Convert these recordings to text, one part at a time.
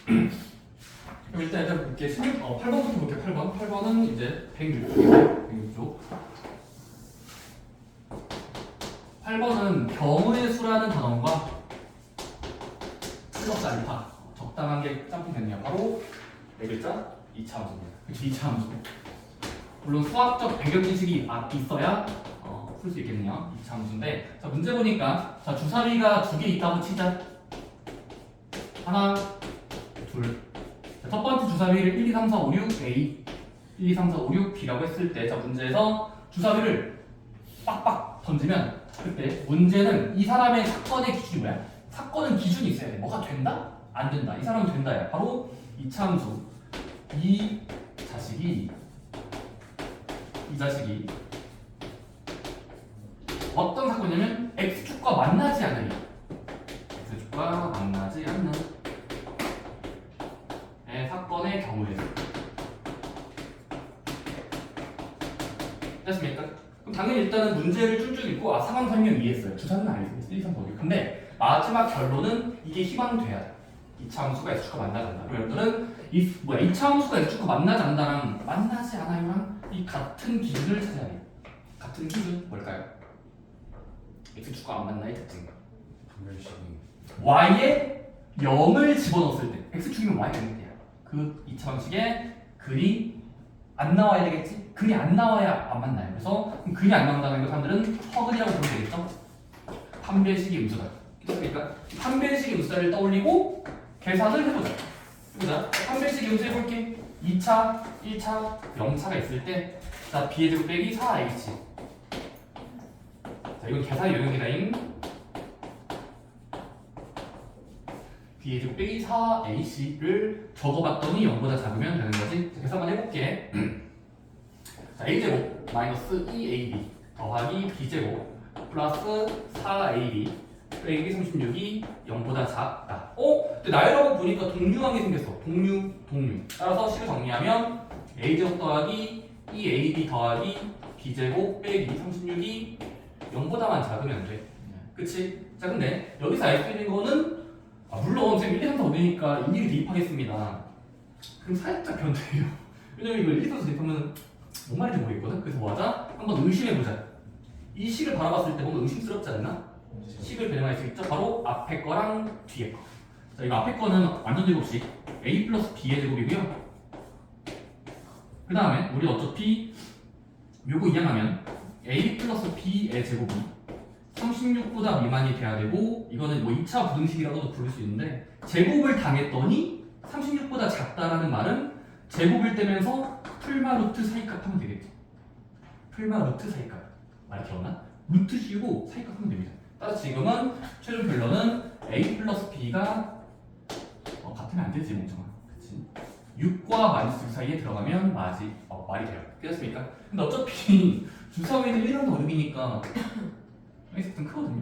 그럼 일단 볼게. 8번부터 볼게. 8번은 이제 106쪽이고 106쪽. 8번은 경우의 수라는 단원과 플러스 알파 적당한 게 짬뽕 됐네요. 바로 네 글자 2차 함수입니다. 그렇죠? 2차 함수. 물론 수학적 배경 지식이 있어야 풀 수 있겠네요. 2차 함수인데 자 문제 보니까 자 주사위가 2개 있다고 치자. 하나, 둘. 자, 첫 번째 주사위를 1, 2, 3, 4, 5, 6 A 1, 2, 3, 4, 5, 6 B라고 했을 때 자 문제에서 주사위를 빡빡 던지면 그때 문제는 이 사람의 사건의 기준이 뭐야? 사건은 기준이 있어야 돼. 뭐가 된다? 안 된다. 이 사람은 된다야. 바로 2차 함수. 이 자식이 어떤 사건이냐면 X축과 만나지 않으려. X축과 만나지 않는 사건의 경우에서. 됐습니까? 그럼 당연히 일단은 문제를 쭉쭉 읽고 상황 설명 이해했어요. 주사는 알겠어요. 1, 2, 3, 4, 5, 6. 근데 마지막 결론은 이게 희망돼야 돼. 2차 함수가 X축과 만나지 않는다. 그럼 여러분들은 2차 함수가 X축과 만나지 않는다랑 만나지 않아요랑 이 같은 기준을 찾아야 돼요. 같은 기준 뭘까요? X축과 안 만나의 특징. Y에 0을 집어넣었을 때 X축이면 Y가 0이야. 그 2차 방식에 글이 안 나와야 되겠지? 글이 안 나와야 안 만나요. 그래서 글이 안 나온다는 거 사람들은 허글이라고 부르면 되겠죠? 판별식의 음수다. 그러니까 판별식의 음수다를 떠올리고 계산을 해보자. 판별식의 음수 해볼게. 2차, 1차, 0차가 있을 때 자, B의 제곱 빼기 4H. 자, 이건 계산의 영역이다잉. B의 제곱 빼기 4AC를 적어봤더니 0보다 작으면 되는 거지. 자, 계산만 해볼게. 자, A제곱 마이너스 2AB 더하기 B제곱 플러스 4AB 빼기 36이 0보다 작다. 근데 나열하고 보니까 동류한 게 생겼어. 동류. 따라서 식을 정리하면 A제곱 더하기 2AB 더하기 B제곱 빼기 36이 0보다만 작으면 돼. 그치? 자, 근데 여기서 알 수 있는 거는 물론 지금 1, 2, 3, 4, 5니까 일일이 대입하겠습니다. 그럼 살짝 변태예요. 왜냐면 이거 1, 2, 3, 4 대입하면 뭔 말인지 모르겠거든? 그래서 뭐하자? 한번 의심해보자. 이 식을 바라봤을 때 뭔가 의심스럽지 않나? 식을 변형할 수 있죠? 바로 앞에 거랑 뒤에 거. 자, 이거 앞에 거는 완전 제곱식 A 플러스 B의 제곱이고요. 그 다음에 우리 어차피 요거 이항하면 A 플러스 B의 제곱이 36보다 미만이 돼야 되고 이거는 뭐 2차 부등식이라고도 부를 수 있는데 제곱을 당했더니 36보다 작다라는 말은 제곱을 떼면서 풀마 루트 사이값 하면 되겠지. 풀마 루트 사이값 말 기억나? 루트 씌우고 사이값 하면 됩니다. 따라서 지금은 최종 결론은 A 플러스 B가 같으면 안 되지 멍청아. 그치? 6과 마이너스 6 사이에 들어가면 말이 돼요. 됐습니까? 근데 어차피 주사위는 1은 더 6이니까 X는 크거든요.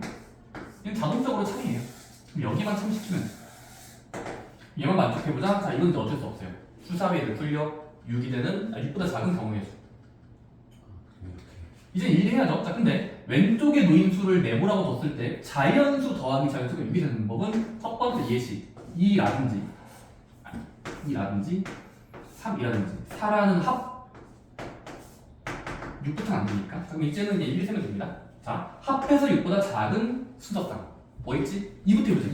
이건 자동적으로 참이에요. 그럼 여기만 참시키면 얘만 만족해보자. 자, 이건 이제 어쩔 수 없어요. 주사위를 풀려 6이 되는 6보다 작은 경우의 수. 이제 일해야죠. 자, 근데 왼쪽에 노인수를 네모라고 뒀을 때 자연수 더하기 자연수가 6이 되는 법은 첫 번째 예시 2라든지 3이라든지 4라는 합 6부터는 안 되니까. 그럼 이제는 이제 1, 2, 3면 됩니다. 자, 합해서 6보다 작은 수적상 뭐 있지? 2부터 해보자.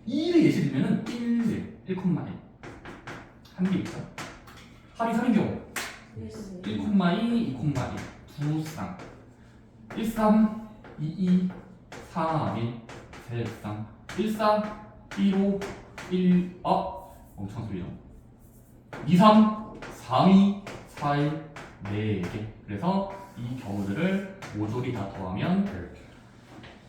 2를 예시 들면은 1,1 한 개 있죠. 합이 3인 경우 1,2, 2,2 두 쌍 1, 3, 2, 2, 4, 1 세 쌍 1, 4, 1, 5, 1 엄청 소리죠. 2, 3, 3, 2, 4, 1 4개. 그래서 이 경우들을 모조리 다 더하면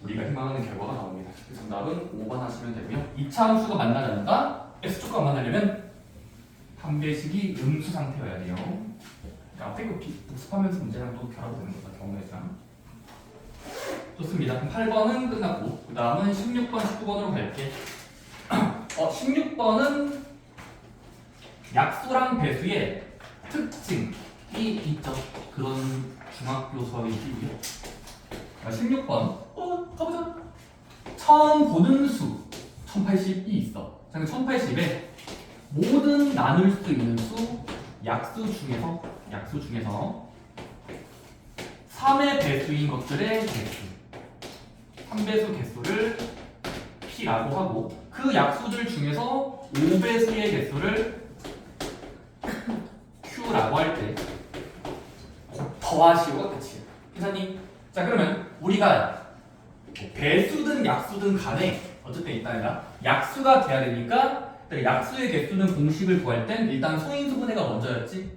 우리가 희망하는 결과가 나옵니다. 정답은 5번 하시면 되고요. 2차 함수가 만나지 않는다? X축과 만나려면 판별식이 음수 상태여야 돼요. 앞에 거 복습하면서 문제랑도 결합이 되는 거다. 경우에서랑. 좋습니다. 그럼 8번은 끝났고 그 다음은 16번, 19번으로 갈게. 16번은 약수랑 배수의 특징이 있죠. 그런 중학교 수학이고요. 16번 가보자. 처음 1080이 있어. 자, 1080에 모든 나눌 수 있는 수 약수 중에서 3의 배수인 것들의 개수 3배수 개수를 P라고 하고 그 약수들 중에서 5배수의 개수를 Q라고 할 때 더하시오가 끝이에요. 괜찮니? 자, 그러면 우리가 배수든 약수든 간에 어쨌든 일단 약수가 돼야 되니까 약수의 개수는 공식을 구할 땐 일단 소인수분해가 먼저였지.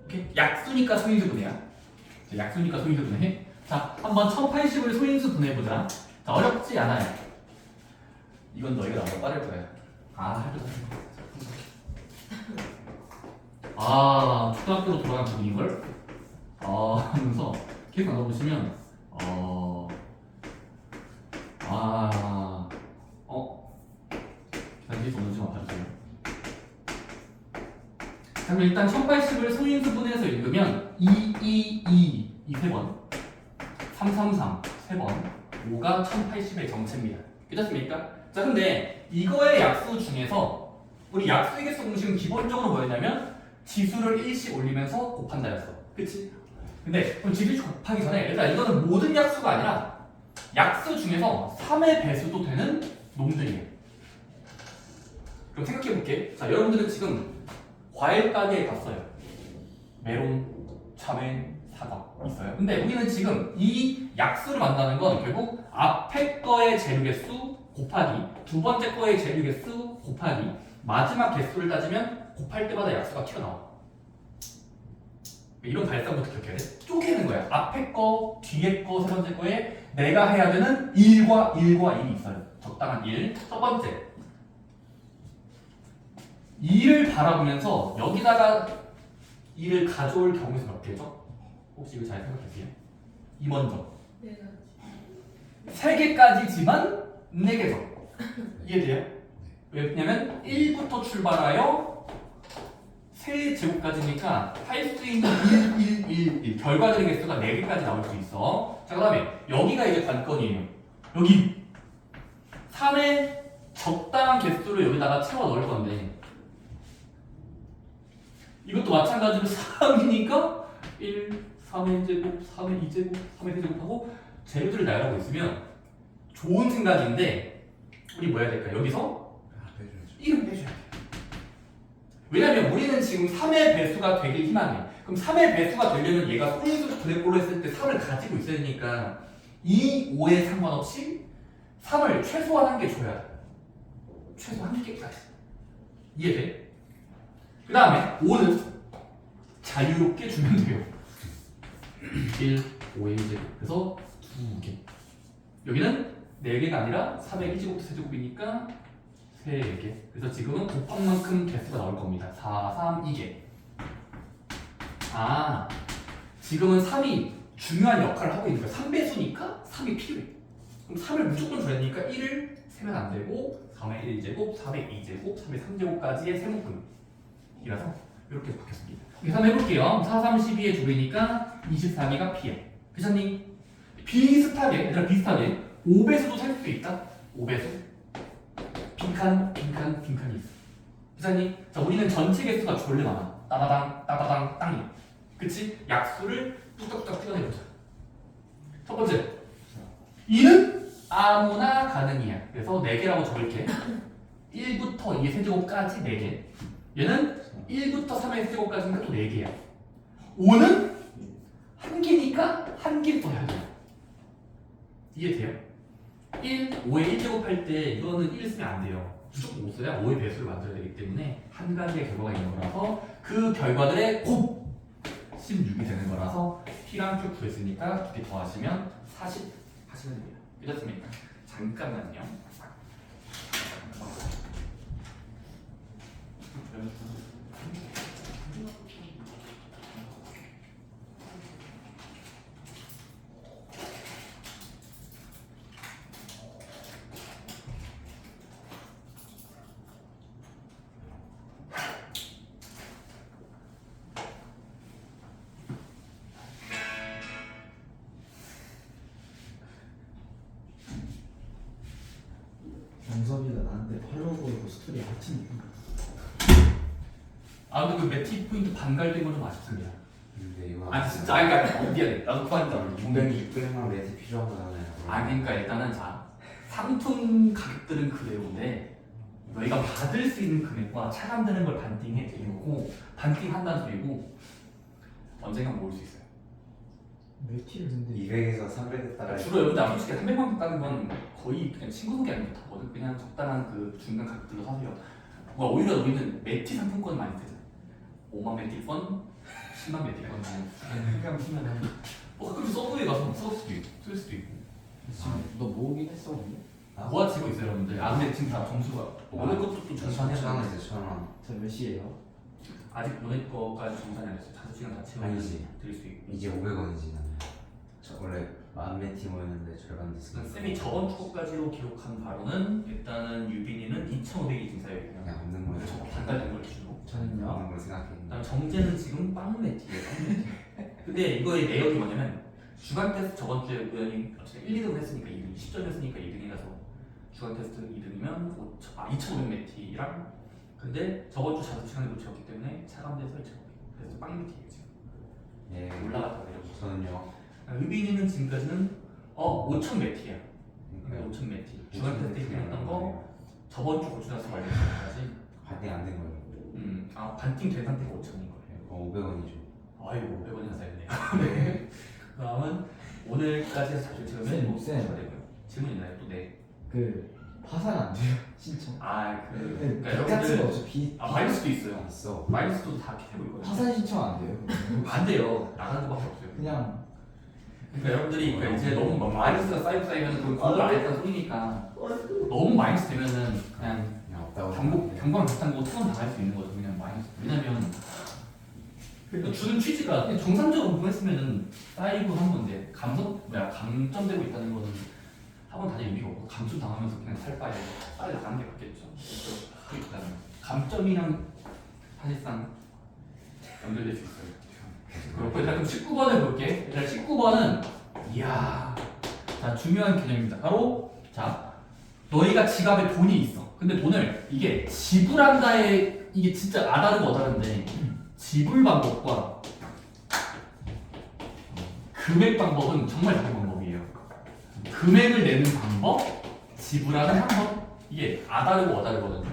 오케이? 약수니까 소인수분해야. 약수니까 소인수분해. 자, 한번 1080을 소인수분해보자. 자, 어렵지 않아요. 이건 너희가 나보다 빠를 거야. 초등학교로 돌아간 분인걸? 하면서 계속 나눠보시면 뒤에서 오는지만 봐주세요. 그럼 일단 1080을 소인수분해서 읽으면 222 이 세 번, 333 세 번, 5가 1080의 정체입니다. 괜찮습니까? 자, 근데 이거의 약수 중에서 우리 약수의 개수 공식은 기본적으로 뭐였냐면 지수를 1씩 올리면서 곱한다였어. 그치? 근데 그럼 지수 곱하기 전에 일단 이거는 모든 약수가 아니라 약수 중에서 3의 배수도 되는 놈들이에요. 그럼 생각해볼게. 자, 여러분들은 지금 과일 가게에 갔어요. 메론, 참외, 사과 있어요. 근데 우리는 지금 이 약수를 만나는 건 결국 앞에 거의 재료 개수 곱하기 두 번째 거의 재료 개수 곱하기 마지막 개수를 따지면 곱할 때마다 약수가 튀어나와. 이런 발상부터 기억해야 돼. 쪼개는 거야. 앞에 거, 뒤에 거, 세 번째 거에 내가 해야 되는 1과 1이 있어요. 적당한 1. 첫 번째 2를 바라보면서 여기다가 2를 가져올 경우에서 몇 개죠? 혹시 이거 잘 생각해주세요. 2 먼저 3개까지지만 4개죠. 이해돼요? 왜냐면 1부터 출발하여 3제곱까지니까 할 수 있는 1 결과들의 개수가 4개까지 나올 수 있어. 자, 그 다음에 여기가 이제 관건이에요. 여기 3의 적당한 개수를 여기다가 채워 넣을 건데 이것도 마찬가지로 3이니까 1, 3의 제곱, 3의 2제곱, 3의 세제곱하고 재료들을 나열하고 있으면 좋은 생각인데 우리 뭐 해야 될까? 여기서 1은 빼줘야 돼. 왜냐면 우리는 지금 3의 배수가 되길 희망해. 그럼 3의 배수가 되려면 얘가 소인수 분해꼴로 했을 때 3을 가지고 있어야 되니까 2, 5에 상관없이 3을 최소한 1개 줘야 돼. 최소 1개까지. 이해돼? 그 다음에 5는 자유롭게 주면 돼요. 1, 5의 1제곱. 그래서 2개. 여기는 4개가 아니라 3의 1제곱도 세제곱이니까 3개. 그래서 지금은 곱한 만큼 개수가 나올 겁니다. 4, 3, 2개. 지금은 3이 중요한 역할을 하고 있는 거야. 3배수니까 3이 필요해. 그럼 3을 무조건 줘야 되니까 1을 세면 안 되고 3의 1제곱, 3의 2제곱, 3의 3제곱까지의 세목분이라서 이렇게 바뀌었습니다. 계산해볼게요. 4, 3, 12의 2배니까 24개가 P에. 괜찮니? 비슷하게 5배수도 살 수 있다. 5배수. 빈칸이 있어. 괜찮니? 자, 우리는 전체 개수가 졸래 많아. 따다당, 땅이. 그치? 약수를 뚝딱뚝딱 뜯어내보자. 첫 번째. 2는 아무나 가능이야. 그래서 4개라고 적을게. 1부터 2의 세제곱까지 4개. 얘는 1부터 3의 세제곱까지니까 또 4개야. 5는 1개니까 1개 써야 돼. 이해돼요? 5에 1제곱 할 때 이거는 1 쓰면 안 돼요. 무조건 5 써야 5의 배수를 만들어야 되기 때문에 한 가지의 결과가 있는 거라서 그 결과들의 곱 16이 되는 거라서 P랑 Q 구했으니까 2개 더하시면 40 하시면 됩니다. 괜찮습니까? 잠깐만요. 미친. 아 근데 그 매티 포인트 반갈된 건 좀 아쉽습니다. 근데 이거 아 진짜 아니 그러니까 미안해. 나도 그만 좀. 분명히 600만 매트 필요한 거잖아요. 아 그러니까 일단은 자 상품 가격들은 그대로인데 너희가 받을 수 있는 금액과 차감되는 걸 반띵해 드리고 반띵한다는 소리고 언젠간 모을 수 있어요. 매티를 근데 200에서 300에 따라 주로 여러분들 아마 솔직히 300만 따는 건 거의 그냥 친구 소개 아니면 다거든. 그냥 적당한 그 중간 가격들로 사세요. 뭐 오히려 우리는 매티 상품권 많이 쓰잖아. 5만 매티권, 10만 매티권 그냥 쓰면은 뭐 가끔씩 서브웨이 가서 쓸 수도 있고. 너 모으긴 했어 근데? 모아지고 있어요 여러분들. 아 근데 지금 다 점수가 오늘 것도 또 정산해야 1,000원 돼. 있어요. 1,000원. 저 몇 시에요? 아직 아직 오늘 거까지 정산이 안 됐어요. 5시간 다 채우면 아니지. 드릴 수 있고. 이제 500원이지 나는. 저 원래 만 매티 모였는데 절반 됐으니까. 쌤이 저번 주까지로 기록한 바로는 일단은 유빈이는 2,500이 증사율이에요. 그냥 없는 거예요. 반갈된 걸 기준으로. 저는요? 없는 걸 생각했는데. 그다음 정재는 지금 빵 매티예요. 빵 매티. 근데 이거의 내역이 뭐냐면 주간 테스트 저번 주에 우연히 어쨌든 1, 2등을 했으니까 2등, 10점 했으니까 2등이라서 주간 테스트 2등이면 2,500 매티랑 근데 저번 주 5시간을 놓쳤기 때문에 차감돼서 2,500. 그래서 빵 매티예요 지금. 예. 올라갔다 내려오고. 저는요. 유빈이는 지금까지는 5,000 매티야. 네. 5,000 매티. 주간 테스트 1등 했던 거 저번 주 고추 나서 말린 거까지. 반띵 안된 거예요. 반띵 된 상태가 5,000인 거예요. 500원이죠. 아이고 500원이나 쌓였네요. 네. 그다음은 오늘까지 해서 자주 찍으면 쌤, 뭐 쌤. 되고요. 질문 있나요? 또 네. 그 파산 안 돼요 신청. 그러니까 비 같은 거 여러분들 없어 비. 마이너스도 있어요. 있어. 마이너스도 다 캐고 있거든요. 파산 신청 안 돼요? 안 돼요. 나가는 것밖에 없어요. 그냥 그러니까 여러분들이 그러니까 이제 너무 막 마이너스가 쌓이면 그 공부를 안 했다는 소리니까 너무 마이너스 되면은 그냥 그냥 없다고. 경고랑 비슷한 거 투원 당할 수 있는 거죠. 그냥 마이너스. 왜냐면 그러니까 주는 취지가 그냥 정상적으로 공부했으면은 쌓이고 한 번 이제 감점되고 있다는 거는 학원 다닐 의미가 없고 감점 당하면서 그냥 살 바에 빨리 나가는 게 맞겠죠. 그 일단 감점이랑 사실상 연결될 수 있어요. 그렇고 일단 그럼 19번을 볼게. 일단 19번은 이야, 자 중요한 개념입니다. 바로 자 너희가 지갑에 돈이 있어. 근데 돈을 이게 지불한다에 이게 진짜 아다르고 어다른데 지불 방법과 금액 방법은 정말 다른 방법이에요. 금액을 내는 방법, 지불하는 방법 이게 아다르고 어다르거든요.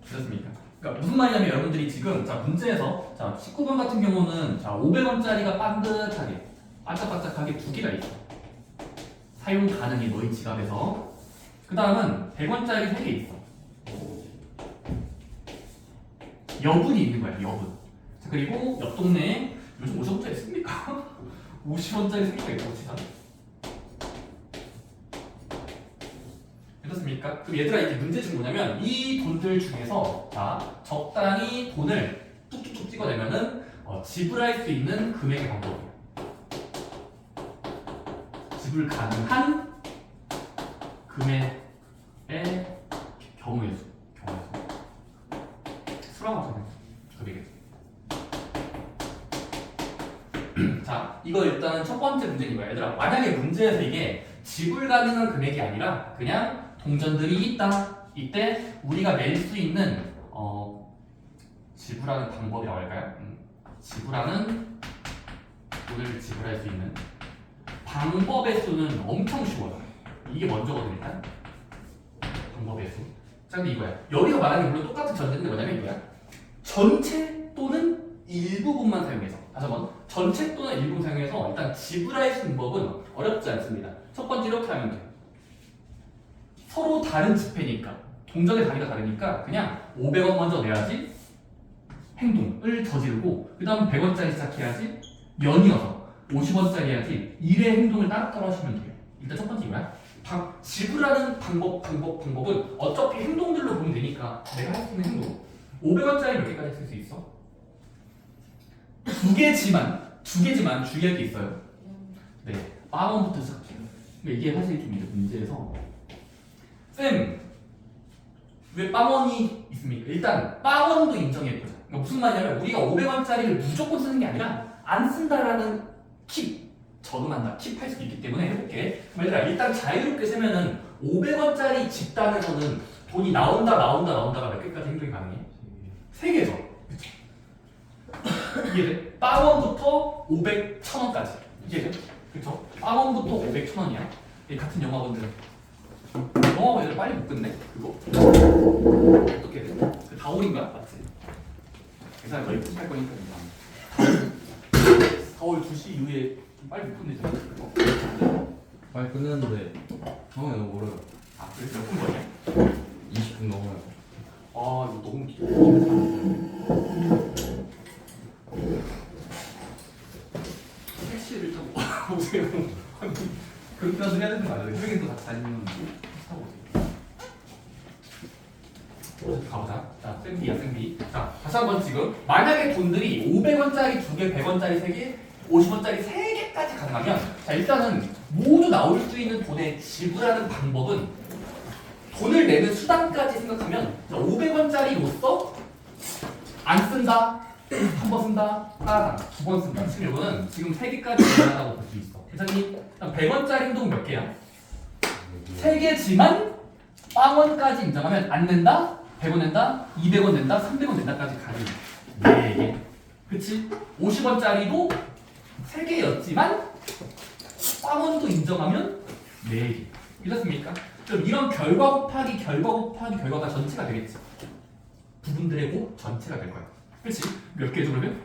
그렇습니까? 그러니까 무슨 말이냐면 여러분들이 지금 자 문제에서 자 19번 같은 경우는 자 500원짜리가 반듯하게 반짝반짝하게 두 개가 있어. 사용 가능해 너희 지갑에서. 그 다음은 100원짜리 3개 있어. 여분이 있는 거야, 여분. 자, 그리고 옆 동네에 요즘 50원짜리 씁니까? 50원짜리 3개가 있다고 치자. 그렇습니까? 그럼 얘들아 이게 문제는 뭐냐면 이 돈들 중에서 자 적당히 돈을 뚝뚝뚝 찍어내면은 지불할 수 있는 금액의 방법이에요. 지불 가능한 금액의 경우의 수. 수라고 하잖아요. 금액의 수. 자 이거 일단 첫 번째 문제인 거야. 얘들아 만약에 문제에서 이게 지불 가능한 금액이 아니라 그냥 동전들이 있다. 이때 우리가 낼 수 있는 지불하는 방법이라고 할까요? 지불하는 돈을 지불할 수 있는 방법의 수는 엄청 쉬워요. 이게 먼저거든요. 일단 방법의 수. 자 근데 이거야. 여기서 말하는 게 물론 똑같은 전제인데 뭐냐면 이거야. 전체 또는 일부분만 사용해서 다시 한번 전체 또는 일부분 사용해서 일단 지불할 수 있는 법은 어렵지 않습니다. 첫 번째 이렇게 하면 돼요. 서로 다른 지폐니까 동전의 단위가 다르니까 그냥 500원 먼저 내야지 행동을 저지르고 그 다음 100원짜리 시작해야지 연이어서 50원짜리 해야지 일의 행동을 따로따로 하시면 돼요. 일단 첫 번째 이거야. 지불하는 방법은 어차피 행동들로 보면 되니까 내가 할 수 있는 행동 500원짜리 몇 개까지 쓸 수 있어? 두 개지만 주의할 게 있어요. 네, 빵원부터 시작해요. 근데 이게 사실 좀 이제 문제에서 쌤, 왜 빵원이 있습니까? 일단 빵원도 인정해보자. 그러니까 무슨 말이냐면 우리가 500원짜리를 무조건 쓰는 게 아니라 안 쓴다라는 킵, 저금한다, 킵할 수도 있기 때문에 해볼게. 그럼 얘들아 일단 자유롭게 세면은 500원짜리 집단에서는 돈이 나온다가 몇 개까지 행동이 가능해? 3개죠. 그쵸? 이해돼? 빵원부터 500, 1000원까지. 이해돼? 그쵸? 빵원부터 500, 1000원이야. 같은 영화분들. 영화 애들 빨리 못 끝내? 그거? 어떻게 돼? 그 다올인가? 맞지? 계산 거의 끝날 거니까 이거. 4월 2시 이후에 빨리 못 끝내잖아. 그거. 빨리 끝냈는데 형이 너무 멀어요. 아, 그래? 몇분 거냐? 20분 넘어요. 아, 이거 너무 길어. 택시를 타고 오세요. 그렇게라도 해야 되는 거 아니야? 휴게소 같이 다니면 택시 타고 오세요. 가보자. 자, 생비야, 생비. 자, 다시 한번 지금 만약에 돈들이 500원짜리 2개, 100원짜리 3개, 50원짜리 3개까지 가능하면 자, 일단은 모두 나올 수 있는 돈의 지불하는 방법은 돈을 내는 수단까지 생각하면 500원짜리로서 안 쓴다, 한 번 쓴다, 하나, 두 번 쓴다. 지금 이거는 지금 3개까지 가능하다고 볼 수 있어. 회장님, 100원짜리 행동 몇 개야? 3개지만 빵원까지 인정하면 안 낸다, 100원 낸다, 200원 낸다, 300원 낸다까지 가능. 4개. 그치? 50원짜리도 3개였지만 빵원도 인정하면 4개. 이렇습니까? 그럼 이런 결과 곱하기 결과가 전체가 되겠지. 부분들의 곱 전체가 될 거야. 그렇지? 몇 개죠 그러면?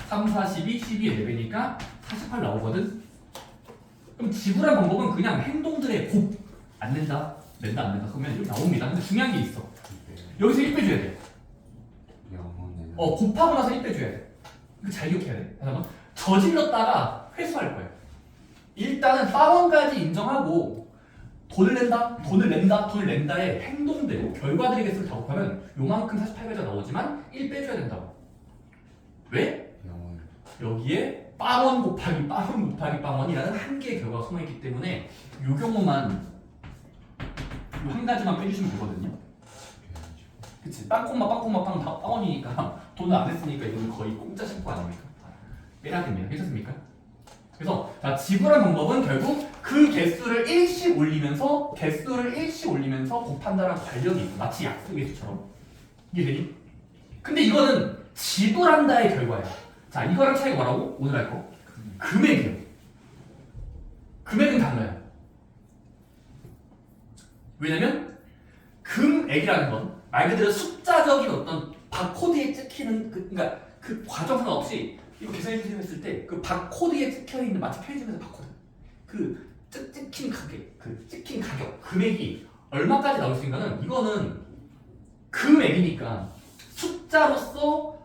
3, 4, 12, 12의 4배니까 48 나오거든? 그럼 지불한 방법은 그냥 행동들의 곱. 안 낸다, 낸다, 안 낸다. 그러면 이렇게 나옵니다. 근데 중요한 게 있어. 여기서 1 빼줘야 돼. 영혼은 곱하고 나서 1 빼줘야 돼. 이거 잘 기억해야 돼. 다시 한번. 저질렀다가 회수할 거야. 일단은 빵원까지 인정하고 돈을 낸다의 행동대로 결과들의 개수를 다 곱하면 요만큼 48가지가 나오지만 1 빼줘야 된다고. 왜? 영혼 여기에 빵원 곱하기 빵원이라는 한 개의 결과가 숨어있기 때문에 요 경우만 요 한 가지만 빼주시면 되거든요. 그치? 빵 다 빵원이니까 돈을 안 했으니까 이거는 거의 공짜 신고 아닙니까? 빼야 됩니다. 괜찮습니까? 그래서 자, 지불한 방법은 결국 그 개수를 1씩 올리면서 곱한다는 관련이 있어. 마치 약속 개수처럼. 이해되니? 근데 이거는 지불한다의 결과야. 자, 이거랑 차이가 뭐라고? 오늘 할 거. 금액이요. 금액은 달라요. 왜냐면 금액이라는 건 말 그대로 숫자적인 어떤 바코드에 찍히는 그러니까 그 과정 상관없이 이거 계산해 주세요 했을 때 그 바코드에 찍혀 있는 마치 편의점에서 바코드 그 찍힌 가격 금액이 얼마까지 나올 수 있는가는 이거는 금액이니까 숫자로서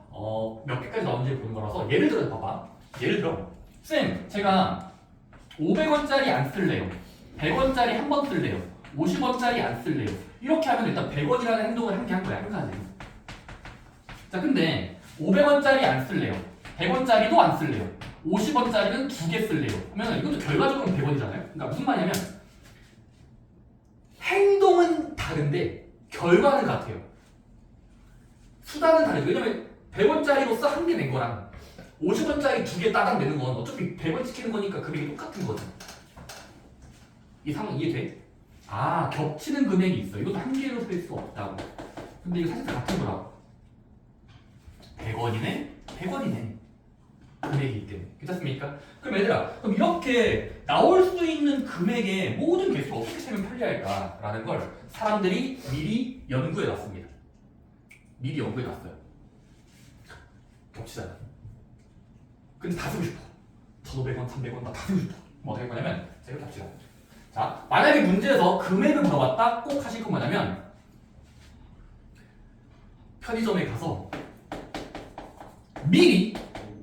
몇 개까지 나오는지 보는 거라서 예를 들어 봐봐. 예를 들어 쌤 제가 500원짜리 안 쓸래요. 100원짜리 한 번 쓸래요. 50원짜리 안 쓸래요. 이렇게 하면 일단 100원이라는 행동을 한 개 한 거야. 한 가지. 자 근데 500원짜리 안 쓸래요. 100원짜리도 안 쓸래요. 50원짜리는 2개 쓸래요. 그러면 이것도 결과적으로는 100원이잖아요. 그러니까 무슨 말이냐면 행동은 다른데 결과는 같아요. 수단은 다르죠. 왜냐면 100원짜리로서 한 개 낸 거랑 50원짜리 2개 따당 내는 건 어차피 100원 지키는 거니까 금액이 똑같은 거죠. 이 상황 이해돼? 아 겹치는 금액이 있어. 이것도 한 개로 쓸 수 없다고. 근데 이거 사실 같은 거라고. 100원이네? 100원이네. 금액이기 때문에. 괜찮습니까? 그럼 얘들아, 그럼 이렇게 나올 수 있는 금액의 모든 개수를 어떻게 세면 편리할까라는 걸 사람들이 미리 연구해 놨습니다. 미리 연구해 놨어요. 겹치잖아. 근데 다 쓰고 싶어. 1,500원, 300원 다 쓰고 싶어. 뭐 어떻게 할 거냐면 제가 겹치자. 자, 만약에 문제에서 금액을 물어봤다 꼭 하실 거 뭐냐면 편의점에 가서 미리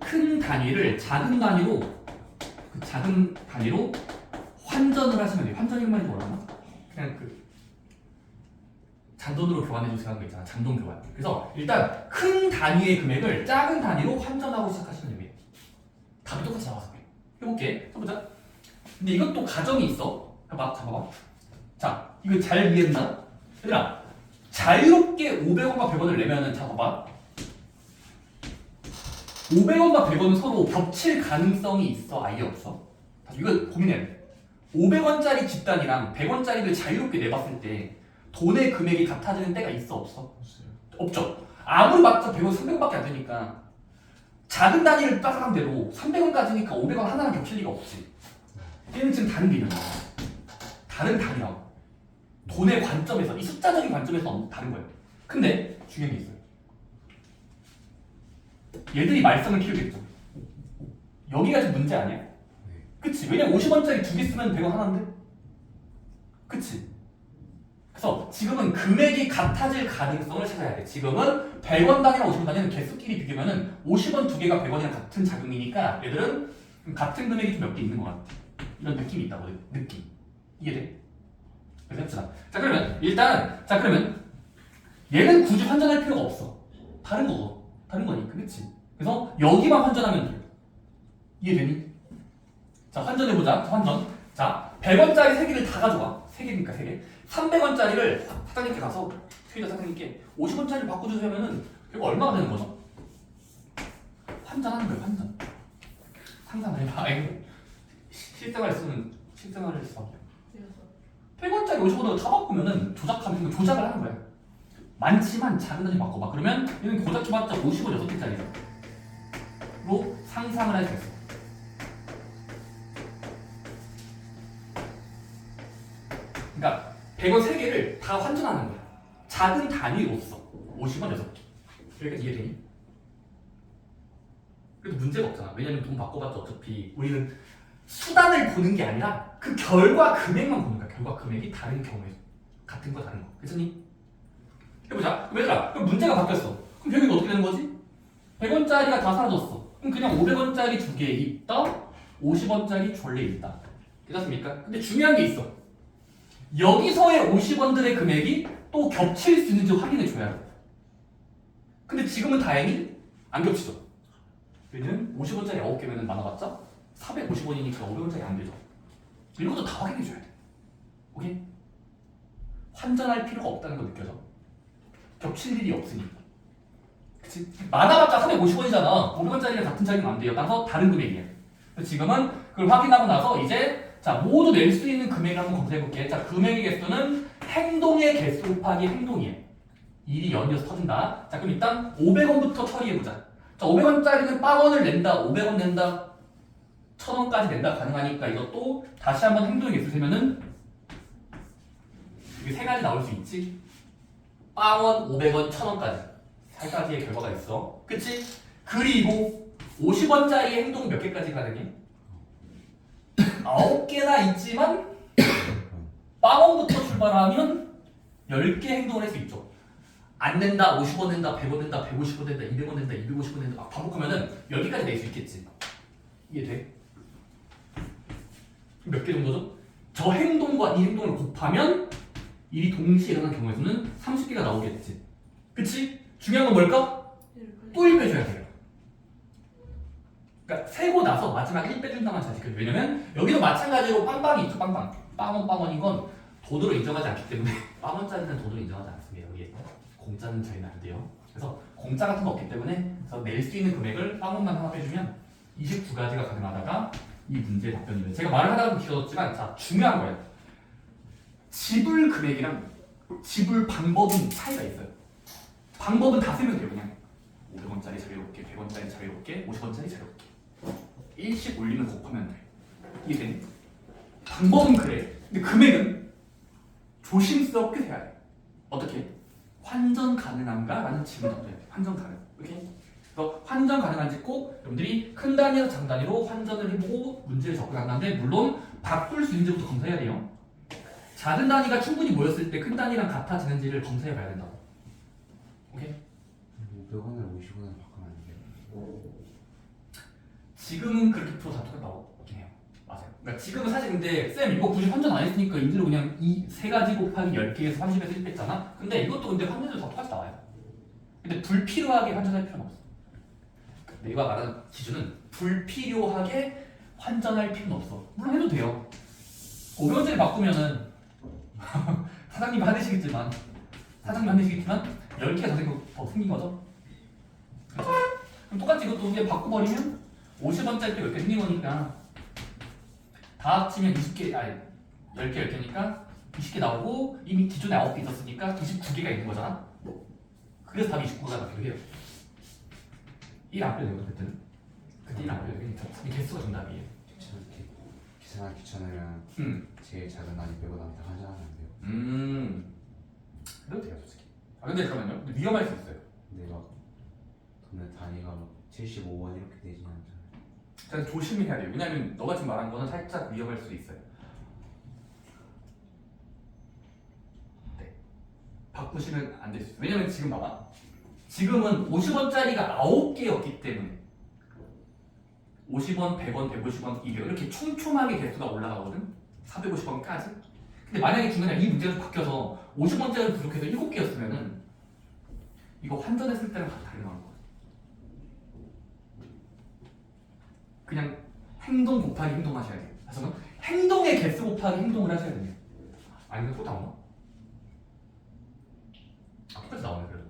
큰 단위를 작은 단위로 환전을 하시면 돼요. 환전이 말이 뭐라나? 그냥 그 잔돈으로 교환해 주세요 하는 거 있잖아. 잔돈 교환. 그래서 일단 큰 단위의 금액을 작은 단위로 환전하고 시작하시면 됩니다. 답이 똑같이 나와서 그래. 해볼게. 해보자. 근데 이것도 가정이 있어. 잡아봐. 자, 이거 잘 이해했나? 얘들아, 자유롭게 500원과 100원을 내면은 잡아봐. 500원과 100원은 서로 겹칠 가능성이 있어? 아예 없어? 이거 고민해. 500원짜리 집단이랑 100원짜리를 자유롭게 내봤을 때 돈의 금액이 같아지는 때가 있어 없어? 없죠. 아무리 맞죠 100원 300원밖에 안 되니까 작은 단위를 따라가면 돼도 300원까지니까 500원 하나랑 겹칠 리가 없지. 얘는 지금 다른 개념이야. 다른 단위라고. 돈의 관점에서 이 숫자적인 관점에서 다른 거예요. 근데 중요한 게 있어요. 얘들이 말썽을 피우겠죠. 여기가 좀 문제 아니야? 그치? 왜냐면 50원짜리 2개 쓰면 100원 하나인데? 그치? 그래서 지금은 금액이 같아질 가능성을 찾아야 돼. 지금은 100원 단위랑 50원 단위는 개수끼리 비교면은 50원 2개가 100원이랑 같은 자금이니까 얘들은 같은 금액이 좀 몇 개 있는 것 같아. 이런 느낌이 있다고. 느낌. 이해돼? 그래서 해봅시다. 자 그러면 일단 자 그러면 얘는 굳이 환전할 필요가 없어. 다른 거니까. 그치? 그래서 여기만 환전하면 돼. 이해되니? 자 환전해보자. 환전. 자 100원짜리 3개를 다 가져와. 3개니까 3개. 300원짜리를 사장님께 가서 트위터 사장님께 50원짜리 바꿔주세요 하면은 이거 얼마가 되는 거죠? 환전하는 거예요. 환전. 상상을 해봐. 실생활 쓰는 실생활을 써. 100원짜리 50원으로 다 바꾸면은 조작하면 조작을 하는 거야. 많지만 작은 단위 바꿔봐. 그러면 얘는 조작해봤자 50원 6개짜리로 상상을 할 수 있어. 그러니까 100원 3개를 다 환전하는 거야. 작은 단위로서 50원 6개. 여기까지 이해되니? 그래도 문제가 없잖아. 왜냐면 돈 바꿔봤자 어차피 우리는 수단을 보는 게 아니라 그 결과 금액만 보는 거야. 결과 금액이 다른 경우에 같은 거 다른 거. 그렇니? 해보자. 그럼 얘들아, 그럼 문제가 바뀌었어. 그럼 여기가 어떻게 되는 거지? 100원짜리가 다 사라졌어. 그럼 그냥 500원짜리 2개 있다, 50원짜리 졸래 있다. 괜찮습니까? 근데 중요한 게 있어. 여기서의 50원들의 금액이 또 겹칠 수 있는지 확인해 줘야 돼. 근데 지금은 다행히 안 겹치죠. 왜냐면 50원짜리 9개면 나눠봤자 450원이니까 500원짜리 안 되죠. 이런 것도 다 확인해 줘야 돼. 오케이? 환전할 필요가 없다는 거 느껴져. 겹칠 일이 없으니까. 그치? 많아봤자 350원이잖아. 500원짜리랑 같은 차이는 안 돼요. 따라서 다른 금액이야. 지금은 그걸 확인하고 나서 이제 자 모두 낼 수 있는 금액을 한번 검사해볼게. 자 금액의 개수는 행동의 개수 곱하기 행동이에요. 일이 연이어서 터진다. 자 그럼 일단 500원부터 처리해보자. 자 500원짜리는 빵원을 낸다, 500원 낸다, 1000원까지 낸다 가능하니까 이것도 다시 한번 행동의 개수 세면은 이게 세 가지 나올 수 있지. 빵원, 500원, 1000원까지 세 가지의 결과가 있어. 그치? 그리고 50원짜리 행동 몇 개까지 가능해? 9개나 있지만 빵원부터 출발하면 10개 행동을 할 수 있죠. 안 낸다, 50원 낸다, 100원 낸다, 150원 낸다, 200원 낸다, 250원 낸다 막 반복하면은 10개까지 낼 수 있겠지. 이해돼? 몇 개 정도죠? 저 행동과 이 행동을 곱하면 일이 동시에 일어난 경우에서는 30개가 나오겠지. 그치? 중요한 건 뭘까? 또 1 빼줘야 돼요. 그러니까 세고 나서 마지막 1 빼준다만 잘 지켜줘. 왜냐면 여기도 마찬가지로 빵빵이 있죠. 빵빵. 빵원빵원인 건 돈으로 인정하지 않기 때문에 빵원짜리는 돈으로 인정하지 않습니다. 여기에 공짜는 저희는 안 돼요. 그래서 공짜 같은 거 없기 때문에 그래서 낼 수 있는 금액을 빵원만 하나 빼주면 29가지가 가능하다가 이 문제의 답변이에요. 제가 말을 하다가 길어졌지만 자 중요한 거예요. 지불 금액이랑 지불 방법은 차이가 있어요. 방법은 다 쓰면 돼요. 그냥 500원짜리 자유롭게, 100원짜리 자유롭게, 50원짜리 자유롭게 일씩 올리면 곱하면 돼. 이해되니? 방법은 그래. 근데 금액은 조심스럽게 세야 돼. 어떻게? 환전 가능한가? 라는 질문을 던져야 돼. 환전 가능. 오케이? 그래서 환전 가능한지 꼭 여러분들이 큰 단위에서 작은 단위로 환전을 해보고 문제를 접근한다는데 물론 바꿀 수 있는지부터 검사해야 돼요. 작은 단위가 충분히 모였을 때 큰 단위랑 같아지는지를 검사해 봐야 된다고. 오케이? 500원을 50원을 바꾸면 안 돼요. 지금은 그렇게 프로 다 똑같다고 해요. 맞아요. 그러니까 지금은 사실 근데 쌤 이거 굳이 환전 안 했으니까 임대로 그냥 이 세 가지 곱하기 10개에서 30에서 1 뺐잖아? 근데 이것도 근데 환전에서 다 똑같이 나와요. 근데 불필요하게 환전할 필요는 없어. 내가 말하는 기준은 불필요하게 환전할 필요는 없어. 물론 해도 돼요. 500원짜리 바꾸면은 사장님 화내시겠지만 10개가 더 생긴 거죠? 그렇죠? 그럼 똑같이 이것도 그냥 바꿔버리면 50원짜리 때 10개 생긴 거니까 다 합치면 20개, 아니 10개 10개니까 20개 나오고 이미 기존에 9개 있었으니까 29개가 있는 거잖아. 그래서 답이 29가 나기도 해요. 1 안 빼도 되거든 그때는. 그때 1 안 빼도 되니까 이 개수가 정답이에요. 계산하기 귀찮으면 제일 작은 단위 빼고 나면 다 환전하면 안 돼요. 그래도 돼요 솔직히. 아 근데 잠깐만요. 근데 위험할 수 있어요. 근데 막 돈의 단위가 75원 이렇게 되지는 않잖아요. 그래서 조심히 해야 돼요. 왜냐면 너가 지금 말한 거는 살짝 위험할 수도 있어요. 네. 바꾸시면 안 될 수 있어요. 왜냐면 지금 봐봐. 지금은 50원짜리가 9개였기 때문에 50원, 100원, 150원, 200원 이렇게 촘촘하게 개수가 올라가거든. 450원까지. 근데 만약에 중간에 이 문제가 바뀌어서 50원짜리 부족해서 7개였으면은 이거 환전했을 때랑 다르게 나올 거야. 그냥 행동 곱하기 행동 하셔야 돼요. 그래서 행동의 개수 곱하기 행동을 하셔야 돼요. 아니면 또 나오나? 아, 똑같이 나오네 그래도.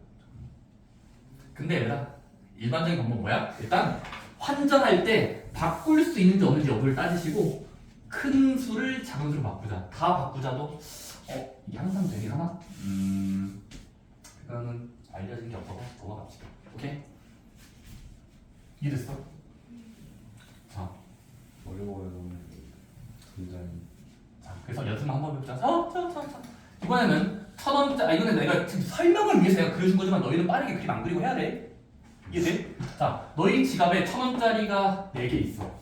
근데 얘들아 일반적인 방법 뭐야? 일단 환전할 때 바꿀 수 있는지 없는지 여부를 따지시고 큰 수를 작은 수로 바꾸자. 다 바꾸자도 이게 항상 되긴 하나? 그거는 알려진 게 없어서 넘어갑시다. 오케이? 이해됐어? 자, 어려워요. 굉장히. 자, 그래서 연습만 한번 해보자. 자. 이번에는 1,000원짜리, 이거는 내가 지금 설명을 위해서 내가 그려준 거지만 너희는 빠르게 그림 안 그리고 해야 돼. 이해돼? 자, 너희 지갑에 1,000원짜리가 4개 있어.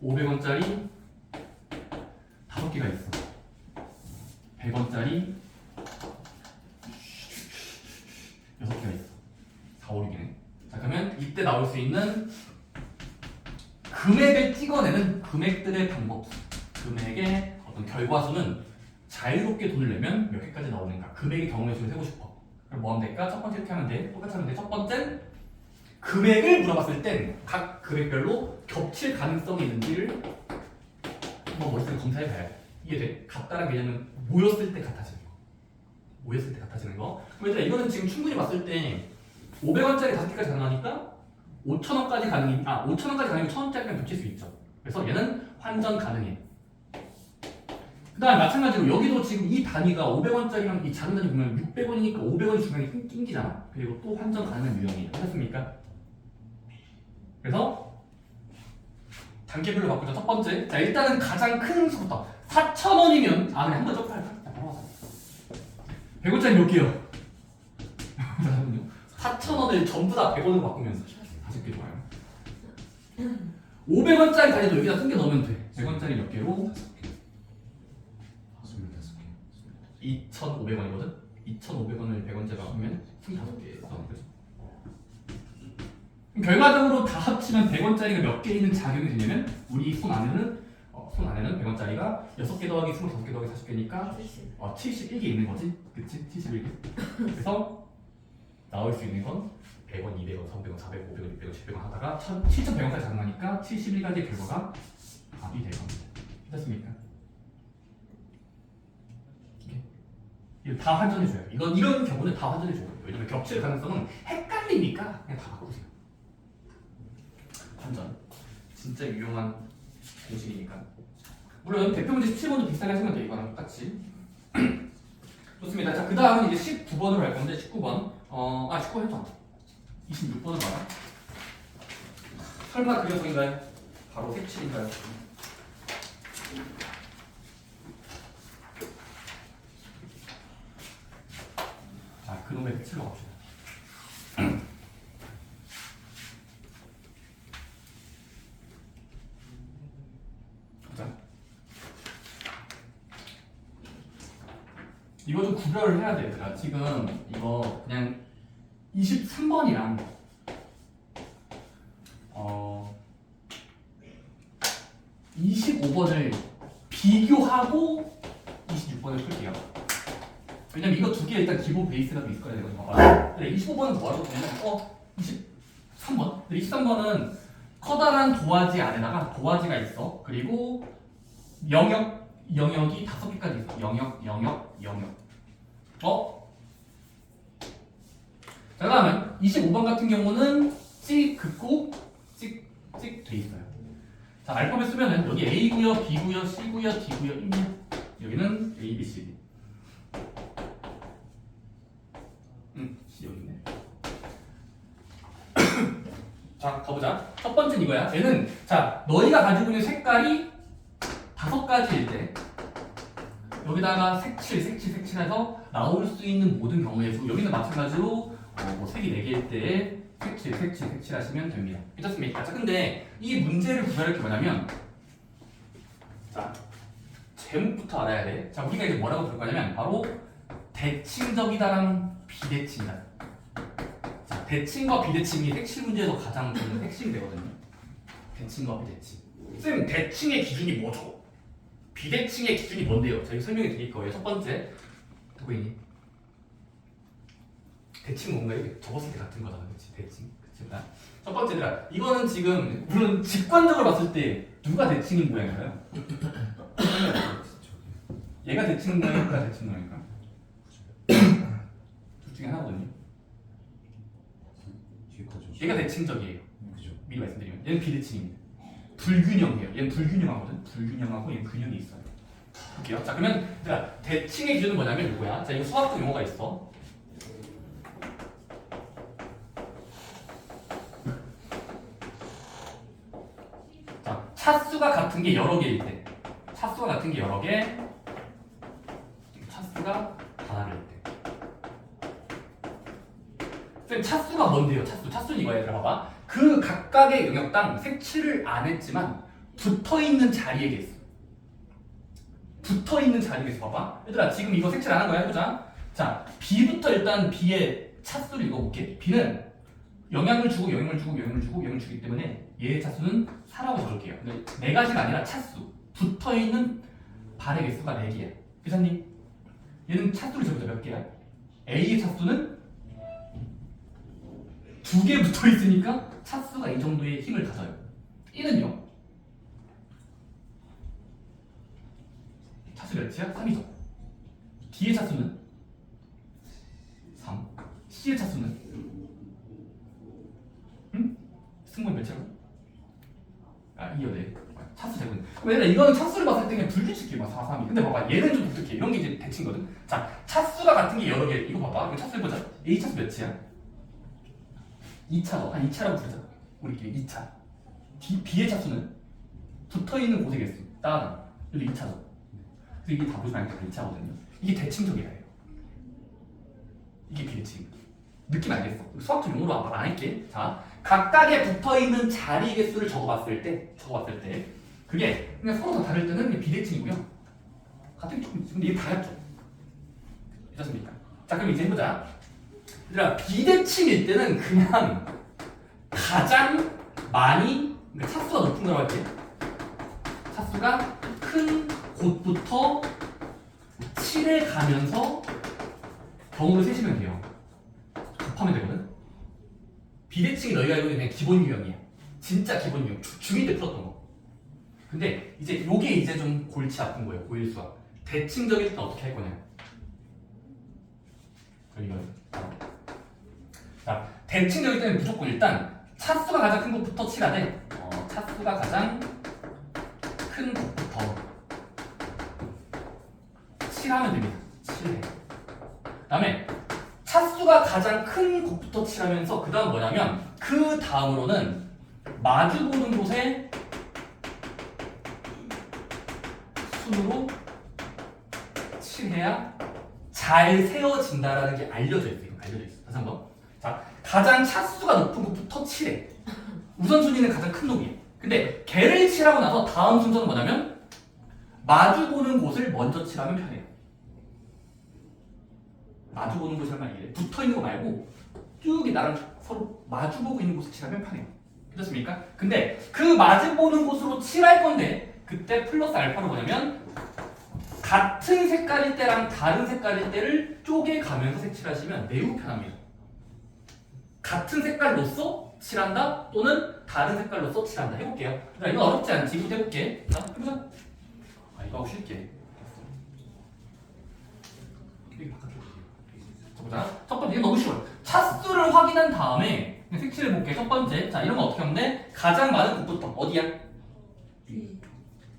500원짜리 5개가 있어. 100원짜리 6개가 있어. 4, 5, 6이네. 자, 그러면 이때 나올 수 있는 금액을 찍어내는 금액들의 방법. 금액의 어떤 결과수는 자유롭게 돈을 내면 몇 개까지 나오는가. 금액의 경우의 수를 세고 싶어. 그럼 뭐 하면 될까? 첫 번째 이렇게 하면 돼. 똑같이 하면 돼. 첫 번째는 금액을 물어봤을 땐 각 금액별로 겹칠 가능성이 있는지를 한번 머릿속에 검사해 봐야 돼. 이해돼? 같다는 개념은 모였을 때 같아지는 거. 모였을 때 같아지는 거. 그럼 얘들아 이거는 지금 충분히 봤을 때 500원짜리 5개까지 가능하니까 5,000원까지 가능이 5,000원까지 가능하면 1,000원짜리랑 겹칠 수 있죠. 그래서 얘는 환전 가능해. 그 다음에 마찬가지로 여기도 지금 이 단위가 500원짜리랑 이 작은 단위 보면 600원이니까 500원이 중간에 낑기잖아. 그리고 또 환전 가능한 유형이에요. 하셨습니까? 그래서 단계별로 바꾸자. 첫 번째, 자 일단은 가장 큰 수부터 4,000원이면 그냥 한번 적고 할까? 자 바로 하자. 100원짜리 몇 개요? 잠깐만요. 4,000원을 전부 다 100원으로 바꾸면서 40개 좋아요. 500원짜리 단위도 여기다 숨겨 넣으면 돼. 100원짜리 몇 개로? 25개. 2,500원이거든? 2,500원을 100원짜리 바꾸면 25개. 결과적으로 다 합치면 100원짜리가 몇 개 있는 작용이 되냐면 우리 손 안에는 100원짜리가 6개 더하기 25개 더하기 40개니까 71개 있는 거지. 그치? 71개. 그래서 나올 수 있는 건 100원, 200원, 300원, 400원, 500원, 600원, 700원 하다가 7,100원까지 가능하니까 71가지의 결과가 답이 될 겁니다. 됐습니까? 이거 다 환전해줘요. 이런 경우는 다 환전해줘요. 왜냐면 겹칠 가능성은 헷갈리니까 그냥 다 바꾸세요. 환전. 진짜 유용한 공식이니까. 물론 대표 문제 17번도 비슷하게 하시면 돼요. 이거랑 똑같이. 좋습니다. 자, 그 다음은 이제 19번으로 갈 건데 19번. 19번 했잖아. 26번으로 가라. 설마 그 녀석인가요? 바로 색칠인가요? 자, 그놈의 색칠로 갑시다. 이거 좀 구별을 해야 돼, 얘들아. 지금 이거 그냥 23번이랑 25번을 비교하고 26번을 풀게요. 왜냐면 이거 두 개 일단 기본 베이스가 있을 거야. 이거 봐봐. 근데 25번은 뭐라고 보냐면 23번. 근데 23번은 커다란 도화지 안에다가 도화지가 있어. 그리고 영역이 5개까지 있어. 영역. 자, 그다음에 25번 같은 경우는 찍 긋고 찍 돼 있어요. 자, 알파벳 쓰면은 여기 A 구역, B 구역, C 구역, D 구역, 여기는 A, B, C, D. C 여기 있네. 자, 가보자. 첫 번째는 이거야. 얘는 자, 너희가 가지고 있는 색깔이 5가지일 때 여기다가 색칠해서 나올 수 있는 모든 경우의 수. 여기는 마찬가지로 뭐 색이 4개일 때 색칠하시면 됩니다. 괜찮습니까? 자, 근데 이 문제를 구별할 게 뭐냐면 자, 제목부터 알아야 돼. 자, 우리가 이제 뭐라고 볼 거냐면 바로 대칭적이다랑 비대칭이다. 자, 대칭과 비대칭이 색칠 문제에서 가장 좀 핵심이 되거든요. 대칭과 비대칭. 쌤, 대칭의 기준이 뭐죠? 비대칭의 기준이 뭔데요? 제가 설명해 드릴 거예요. 첫 번째, 누구 있니? 대칭 뭔가 이렇게 적었을 때 같은 거잖아, 그렇지? 대칭, 그렇지? 첫 번째들아, 이거는 지금 물론 직관적으로 봤을 때 누가 대칭인 모양인가요? 얘가 대칭 모양일까, 대칭 모양일까? 둘 중에 하나거든요. 얘가 대칭적이에요. 그죠. 미리 말씀드리면 얘는 비대칭입니다. 불균형이에요. 얘는 불균형하거든. 불균형하고 얘는 균형이 있어요. 볼게요. 자, 그러면 대칭의 기준은 뭐냐면 이거야. 자, 이거 수학적 용어가 있어. 자, 차수가 같은 게 여러 개일 때, 차수가 같은 게 여러 개, 차수가 다를 때. 쌤, 차수가 뭔데요? 차수는 이거야. 얘들아, 봐봐. 그 각각의 영역당 색칠을 안 했지만 붙어있는 자리에 있어. 붙어있는 자리에 있어. 봐봐. 얘들아, 지금 이거 색칠 안 한 거야. 해보자. 자, B부터 일단 B의 차수를 읽어볼게. B는 영향을 주고 주기 때문에 얘의 차수는 4라고 적을게요. 근데 4가지가 아니라 차수. 붙어있는 발의 개수가 4개야. 교사님, 얘는 차수를 적어줘. 몇 개야? A의 차수는 2개 붙어있으니까 차수가 이 정도의 힘을 가져요. 1은요? 차수 몇이야? 3이죠. D의 차수는 3. C의 차수는 승분 몇이라고? 2여 네. 차수 제곱은. 왜냐 이거는 차수를 봤을 때 그냥 불규칙이야. 4, 3이. 근데 봐봐, 얘는 좀 독특해. 이런 게 이제 대칭거든. 자, 차수가 같은 게 여러 개. 이거 봐봐. 이거 차수 해보자. A 차수 몇이야? 2차, 한 2차라고 부르자. 우리끼리 2차. B의 차수는 붙어있는 곳의 개수. 따라. 여기 2차죠. 그래서 이게 다 보시면 알겠다. 2차거든요. 이게 대칭적이에요. 이게 비대칭. 느낌 알겠어? 수학적 용어로 말 안 할게. 자, 각각의 붙어있는 자리 개수를 적어봤을 때 그게 그냥 서로 다 다를 때는 이게 비대칭이고요. 같은 게 조금 있어. 근데 이게 다였죠. 괜찮습니까? 자, 그럼 이제 해보자. 얘들아, 비대칭일 때는 그냥 가장 많이 차수가 높은 거라고 할게. 차수가 큰 곳부터 칠해 가면서 경우를 세시면 돼요. 곱하면 되거든. 비대칭이 너희가 알고 있는 그냥 기본 유형이야. 진짜 기본 유형. 중2 때 풀었던 거. 근데 이제 요게 이제 좀 골치 아픈 거예요. 고일 수학. 대칭적일 때 어떻게 할 거냐. 이거요. 자, 대칭적일 때는 무조건 일단 차수가 가장 큰 것부터 칠하되 차수가 가장 큰 것부터 칠하면 됩니다. 칠해. 그다음에 차수가 가장 큰 곳부터 칠하면서 그 다음 뭐냐면 그 다음으로는 마주보는 곳에 순으로 칠해야 잘 세워진다라는 게 알려져 있어요. 알려져 있어. 다시 한번. 자, 가장 차수가 높은 곳부터 칠해. 우선순위는 가장 큰 놈이에요. 근데 걔를 칠하고 나서 다음 순서는 뭐냐면 마주보는 곳을 먼저 칠하면 편해요. 마주보는 곳이 얼마나 이래. 붙어있는 거 말고 쭉 나랑 서로 마주보고 있는 곳을 칠하면 편해요. 그렇습니까? 근데 그 마주보는 곳으로 칠할 건데 그때 플러스 알파로 뭐냐면 같은 색깔일 때랑 다른 색깔일 때를 쪼개가면서 색칠하시면 매우 편합니다. 같은 색깔로서 칠한다 또는 다른 색깔로서 칠한다. 해볼게요. 이건 어렵지 않지. 이거 해볼게. 자, 해보자. 이거 하고 쉴게. 여기 바깥으로. 보자. 첫 번째, 이게 너무 쉬워요. 차수를 확인한 다음에 색칠해 볼게. 첫 번째, 자 이런 거 어떻게 하면 돼? 가장 많은 곳부터 어디야? B.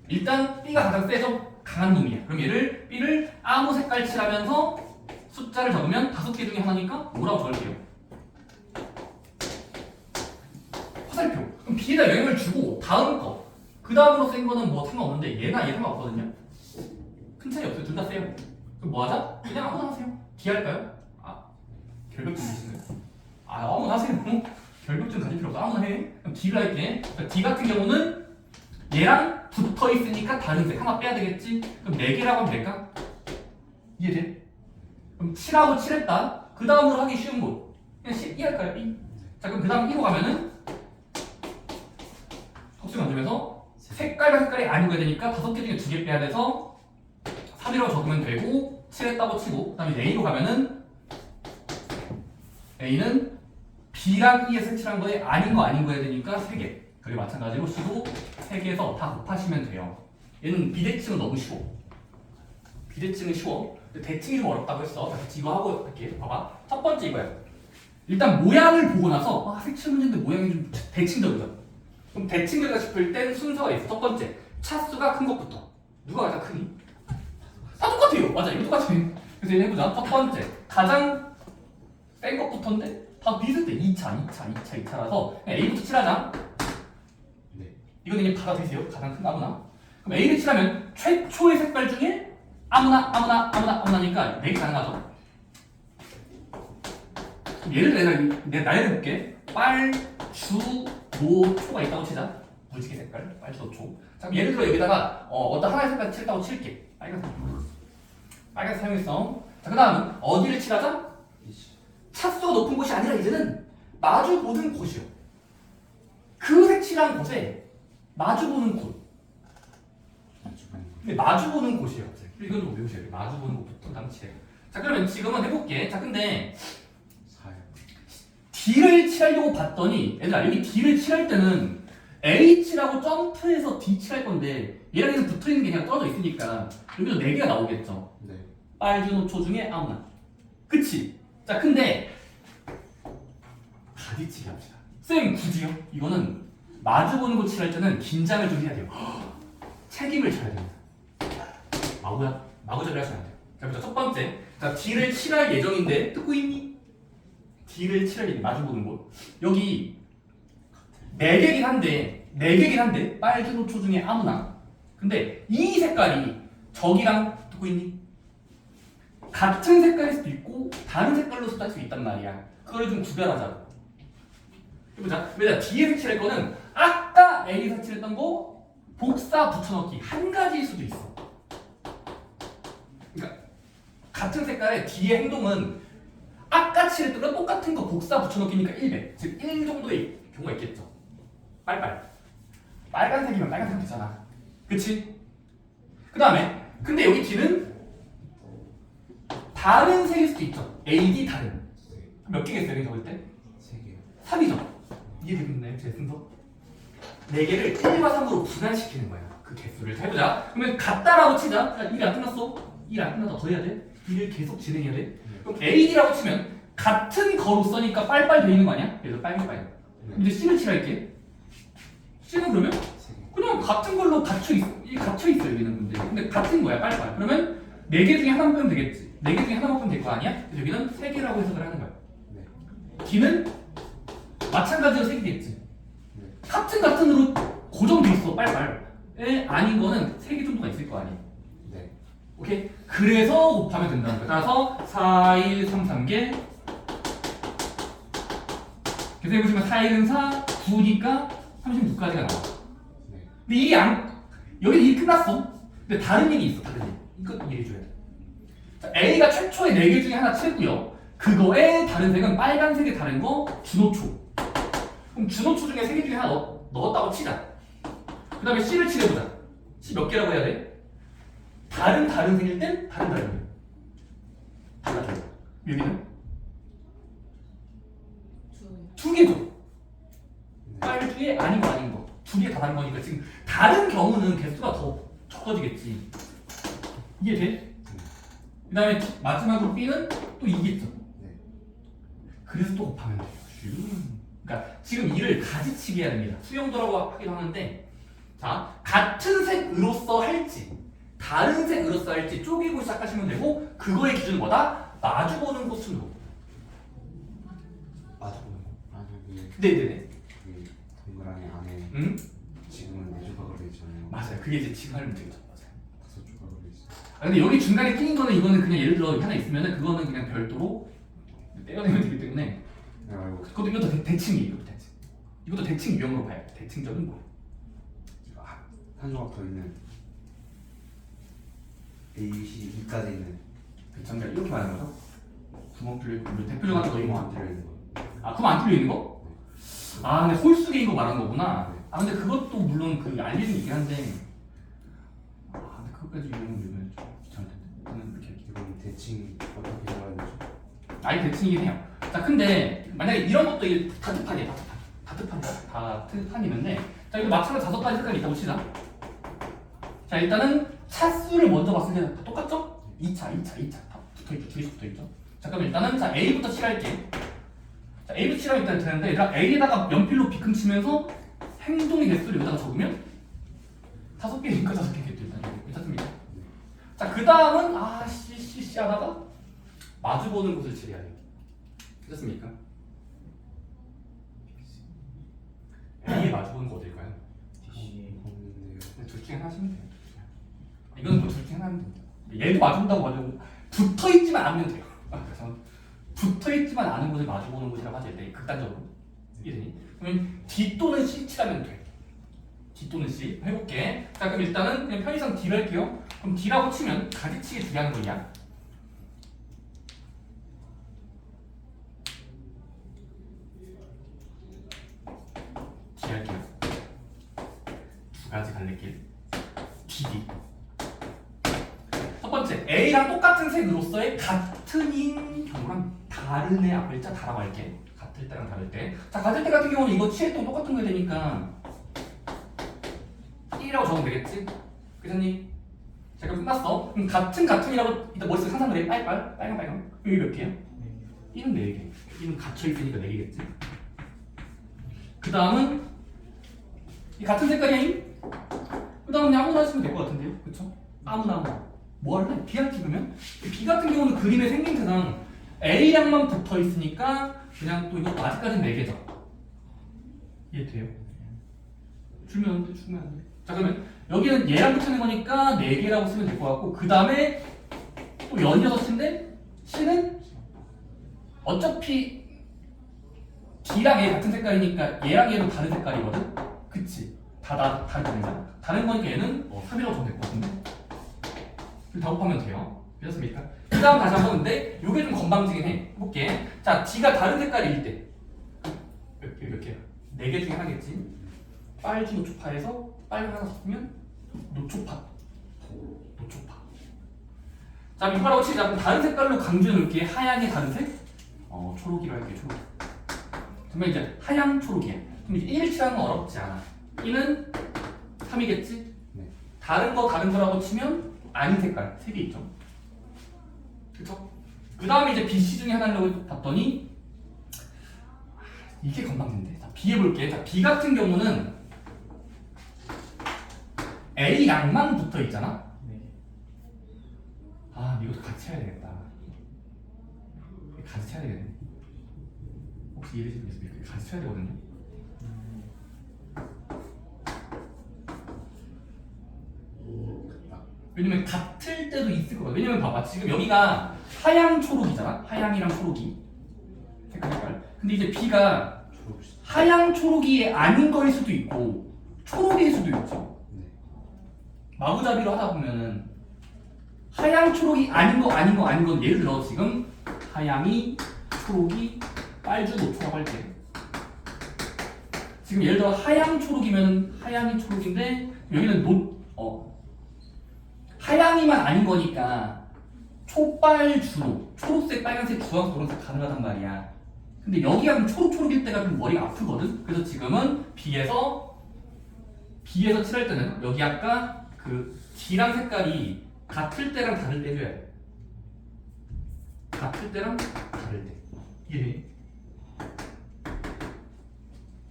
일단 B가 가장 세죠? 강한 놈이야. 그럼 얘를 B를 아무 색깔 칠하면서 숫자를 적으면 5개 중에 하나니까 뭐라고 적을게요? 화살표. 그럼 B에다 영향을 주고 다음 거. 그 다음으로 쓴 거는 뭐 상관없는데 얘나 얘 상관없거든요. 큰 차이 없어요. 둘 다 세요. 그럼 뭐 하자? 그냥 아무나 하세요. D 할까요? 아, 결벽증 되시나요? 아, 아무나 하세요. 결벽증 가질 필요 없어. 아무나 해. 그럼 D를 할게. 그러니까 D 같은 경우는 얘랑 붙어 있으니까 다른 색 하나 빼야 되겠지? 그럼 4개라고 하면 될까? 이해돼? 그럼 7하고 7했다. 그 다음으로 하기 쉬운 거. 그냥 12 할까요? 2. 자, 그럼 그 다음 2로 가면은 섭수 만들면서 색깔과 색깔이 아니고 해야 되니까 5개 중에 2개 빼야 돼서 3이라고 적으면 되고 7했다고 치고 그 다음에 A로 가면은 A는 B랑 E에 색칠한 거에 아닌 거 아닌 거 해야 되니까 3개. 그리고 마찬가지로 C도 3개에서 다 곱하시면 돼요. 얘는 비대칭은 너무 쉬워. 비대칭은 쉬워. 근데 대칭이 좀 어렵다고 했어. 그래서 이거 하고 할게. 봐봐. 첫 번째 이거야. 일단 모양을 보고 나서 색칠 문제인데 모양이 좀 대칭적이죠. 그럼 대칭적이다 싶을 땐 순서가 있어. 첫 번째, 차수가 큰 것부터. 누가 가장 크니? 다 똑같아요. 맞아, 이거 똑같아요. 그래서 얘 해보자. 첫 번째, 가장 센 것부터인데 다 비슷해. 2차라서 A부터 칠하자. 네. 이거는 그냥 받아주세요. 가장 큰 아무나. 그럼 A를 칠하면 최초의 색깔 중에 아무나니까 4개 가능하죠. 그럼 예를 들어 내가 나열해 볼게. 빨, 주, 노, 초가 있다고 치자. 무지개 색깔, 빨, 주, 노, 초. 자, 그럼 예를 들어 여기다가 어떤 하나의 색깔 칠다고 칠게. 빨간색 사용했어. 자, 그 다음은 어디를 칠하자? 차수가 높은 곳이 아니라 이제는 마주 보는 곳이요. 그 색칠한 곳에 마주 보는 곳. 근데 마주 보는 곳이에요. 이건 좀 외우셔야 돼요. 마주 보는 곳부터 당치해요. 자, 그러면 지금은 해볼게. 자, 근데 4요. D를 칠하려고 봤더니 얘들아 여기 D를 칠할 때는 H라고 점프해서 D 칠할 건데 얘랑 얘는 붙어있는 게 그냥 떨어져 있으니까 여기도 4개가 나오겠죠. 네. 빨주노초 중에 아무나. 그치? 자, 근데 가지치기 합시다. 쌤 굳이요? 이거는 마주보는 곳 칠할 때는 긴장을 좀 해야 돼요. 책임을 져야 됩니다. 마구잡이 하시면 안 돼요. 자, 그래서 첫 번째, 자, D를 칠할 예정인데 듣고 있니? D를 칠할 예정, 마주보는 곳. 여기 4개긴 한데 빨주노초 중에 아무나. 근데 이 색깔이 저기랑 듣고 있니? 같은 색깔일 수도 있고 다른 색깔로 할 수 있단 말이야. 그걸 좀 구별하자고. 해보자. 왜냐 D에 색칠할 거는 아까 A에 색칠했던 거 복사 붙여넣기 한 가지일 수도 있어. 그러니까 같은 색깔의 D의 행동은 아까 칠했던 거 똑같은 거 복사 붙여넣기니까 100. 즉 1 정도의 경우가 있겠죠. 빨간색이면 빨간색 되잖아. 그치? 그 다음에 근데 여기 D는 다른 색일 수도 있죠. A, D 다른. 몇 개겠어요? 여기 적을 때? 3개요. 3이죠. 이해되겠나요? 제 순서? 4개를 1과 3으로 분할시키는 거야. 그 개수를. 자, 해보자. 그러면 같다라고 치자. 자, 일이 안 끝났어. 일 안 끝나서 더 해야 돼. 일을 계속 진행해야 돼. 그럼 AD라고 치면 같은 거로 써니까 빨빨 돼 있는 거 아니야? 그래서 빨빨. 이제 C를 칠할게. C는 그러면 3개. 그냥 같은 걸로 갇혀 있어 여기는 근데 같은 거야 빨빨. 그러면 4개 중에 하나만 빼면 되겠지. 4개 중에 하나만 빼면 될 거 아니야? 그래서 여기는 3개라고 해석을 하는 거야. 네. D는 마찬가지로 3개겠지. 네. 같은으로 고정돼 있어 빨빨. 아닌 거는 3개 정도가 있을 거 아니야. 네. 오케이? 그래서 곱하면 된다는 거야. 따라서 4, 1, 3, 3개. 그래서 해보시면 4, 1은 4, 9니까 36까지가 나와. 네. 근데 일이 여기 일이 끝났어. 근데 다른 일이 있어, 다른 일. 이거 이해해줘야 돼. 자, A가 최초의 4개 중에 하나 칠고요. 그거에 다른 색은 빨간색에 다른 거 준호초. 그럼 준호초 중에 3개 중에 하나 넣었다고 치자. 그 다음에 C를 칠해보자. C 몇 개라고 해야 돼? 다른 색일 땐 다른 색. 달라져요. 여기는? 2개죠. 빨주에 아닌 거. 2개 다 다른 거니까 지금 다른 경우는 개수가 더 적어지겠지. 이해돼? 그 다음에 마지막으로 B는 또 이겠죠. 네. 그래서 또 곱하면 돼요. 그러니까 지금 이를 가지치기 해야 됩니다. 수용도라고 하기도 하는데 자 같은 색으로서 할지 다른 색으로 쌓일지 쪼개고 시작하시면 되고 그거의 기준은 뭐다? 마주보는 곳 순으로. 마주보는 거. 만약에 네네네. 그 동그라미 안에 응? 지금은 4조각으로 돼 있잖아요. 맞아요. 그게 이제 지금 할 문제죠. 맞아요. 5조각으로 돼 있어요. 아, 근데 여기 중간에 끼인 거는 이거는 그냥 예를 들어 하나 있으면은 그거는 그냥 별도로 떼어내면 되기 때문에 네, 알고 그것도 이것도 대칭이에요. 이것도 대칭. 이것도 대칭 유형으로 봐야 돼. 대칭적인 거. 한 조각 더 있는 A, B까지 있는 그쵸? 이렇게 말하는 거죠. 구멍 뚫려 있고 우리 대표적 같은 거 이거 이거 안 들어있는 거. 아 그럼 안 뚫려 있는 거? 아 근데 홀수개인 거 말하는 거구나. 네. 아 근데 그것도 물론 그 알리는 있긴 한데 아 근데 그것까지 유형을 좀 귀찮을 텐데 저는 이렇게 할게요. 이건 대칭 어떻게 말해야 되죠? 아예 대칭이긴 해요. 자 근데 만약에 이런 것도 이게 다트판이에요. 다트판이는데 자 이거 마찬가지로 5가지 색깔이 있다고 치자. 자 일단은 차수를 먼저 봤을 때는 다 똑같죠? 2차 다 붙어있죠. 둘이 붙어있죠. 자 그럼 일단은 자 A부터 칠할게. 자 A부터 칠하면 일단 되는데 얘들아 A에다가 연필로 비금 치면서 행동의 개수를 여기다가 적으면 5개니까 5개 개수 일단 괜찮습니다. 자 그 다음은 C 하다가 마주보는 곳을 칠해야 돼요. 괜찮습니까? A에 마주보는 거 어딜까요? 없는데요. 둘 중에 하나 하시면 돼요. 이거는 뭐 둘 중에 하나 하면 됩니다. 얘도 마주본다고 마주보고 붙어있지만 않으면 돼요. 그래서 붙어있지만 않은 곳을 마주보는 곳이라고 하죠. 일단 극단적으로. 이해되니? 그러면 D 또는 C 칠하면 돼. D 또는 C 해볼게. 자 그럼 일단은 그냥 편의상 D를 할게요. 그럼 D라고 치면 가지치기 두 개 하는 거냐? D 할게요. 두 가지 갈래길. DD. 첫 번째 A랑 똑같은 색으로서의 같은인 경우랑 다른 애 앞에 자 다라고 할게. 같을 때랑 다를 때. 자 같을 때 같은 경우는 이거 칠했던 똑같은 거 되니까 1이라고 적으면 되겠지? 그랬니? 자 그럼 끝났어. 그럼 같은이라고 일단 머릿속에 상상을 해. 빨강. 여기 몇 개야? 1은 4개. 1은 갇혀있으니까 4개겠지? 그 다음은 이 같은 색깔이 그 다음에 아무나 하시면 될 것 같은데요? 그쵸? 아무나 뭐 할래? B 할 찍으면? B 같은 경우는 그림의 생김새상 A량만 붙어 있으니까 그냥 또 이것도 아직까지는 4개죠. 이해돼요? 줄면 안 돼. 자 그러면 여기는 얘랑 붙이는 거니까 4개라고 쓰면 될 것 같고 그 다음에 또 연이어서 C인데 C는 어차피 D랑 얘 같은 색깔이니까 얘랑 얘도 다른 색깔이거든? 그치? 다르잖아. 다른 거니까 얘는 3이라고 적으면 될 것 같은데 다 곱하면 돼요. 되셨습니까? 그 다음 다시 한번 근데 요게 좀 건방지긴 해. 볼게. 자 D가 다른 색깔일 때 몇 개야? 4개 중에 하나겠지? 빨주 노초파에서 빨간 하나 섞으면 노초파. 자 이거라고 치자. 그럼 다른 색깔로 강조해 놓을게. 하양의 다른 색? 초록이로 할게. 초록. 그러면 이제 하양 초록이야. 그럼 이제 1을 칠하는 건 어렵지 않아. 1은 3이겠지? 네. 다른 거라고 치면 아닌 색깔 3개 있죠. 그쵸? 그 다음에 이제 B, C 중에 하나를 봤더니 이게 건방진데. 자, B 해볼게. 자, B 같은 경우는 A 양만 붙어 있잖아. 아, 이것도 같이 해야 되겠다. 같이 해야 되겠네. 혹시 이해되시겠습니까? 같이 해야 되거든요. 왜냐면 같을 때도 있을 거거든. 왜냐면 봐봐. 지금 여기가 하양 초록이잖아. 하양이랑 초록이. 색깔. 근데 이제 B가 하양 초록이 아닌 거일 수도 있고 초록일 수도 있죠. 네. 마구잡이로 하다 보면은 하양 초록이 아닌 건 예를 들어 지금 하양이 초록이 빨주 노초라고 할 때 지금 예를 들어 하양 초록이면 하양이 초록인데 여기는 하양이만 아닌 거니까 초빨주로 초록색, 빨간색, 주황색, 노란색 가능하단 말이야. 근데 여기가 좀 초록일 때가 좀 머리가 아프거든. 그래서 지금은 B에서 칠할 때는 여기 아까 그 D랑 색깔이 같을 때랑 다를 때 해줘야 돼. 같을 때랑 다를 때. 이해?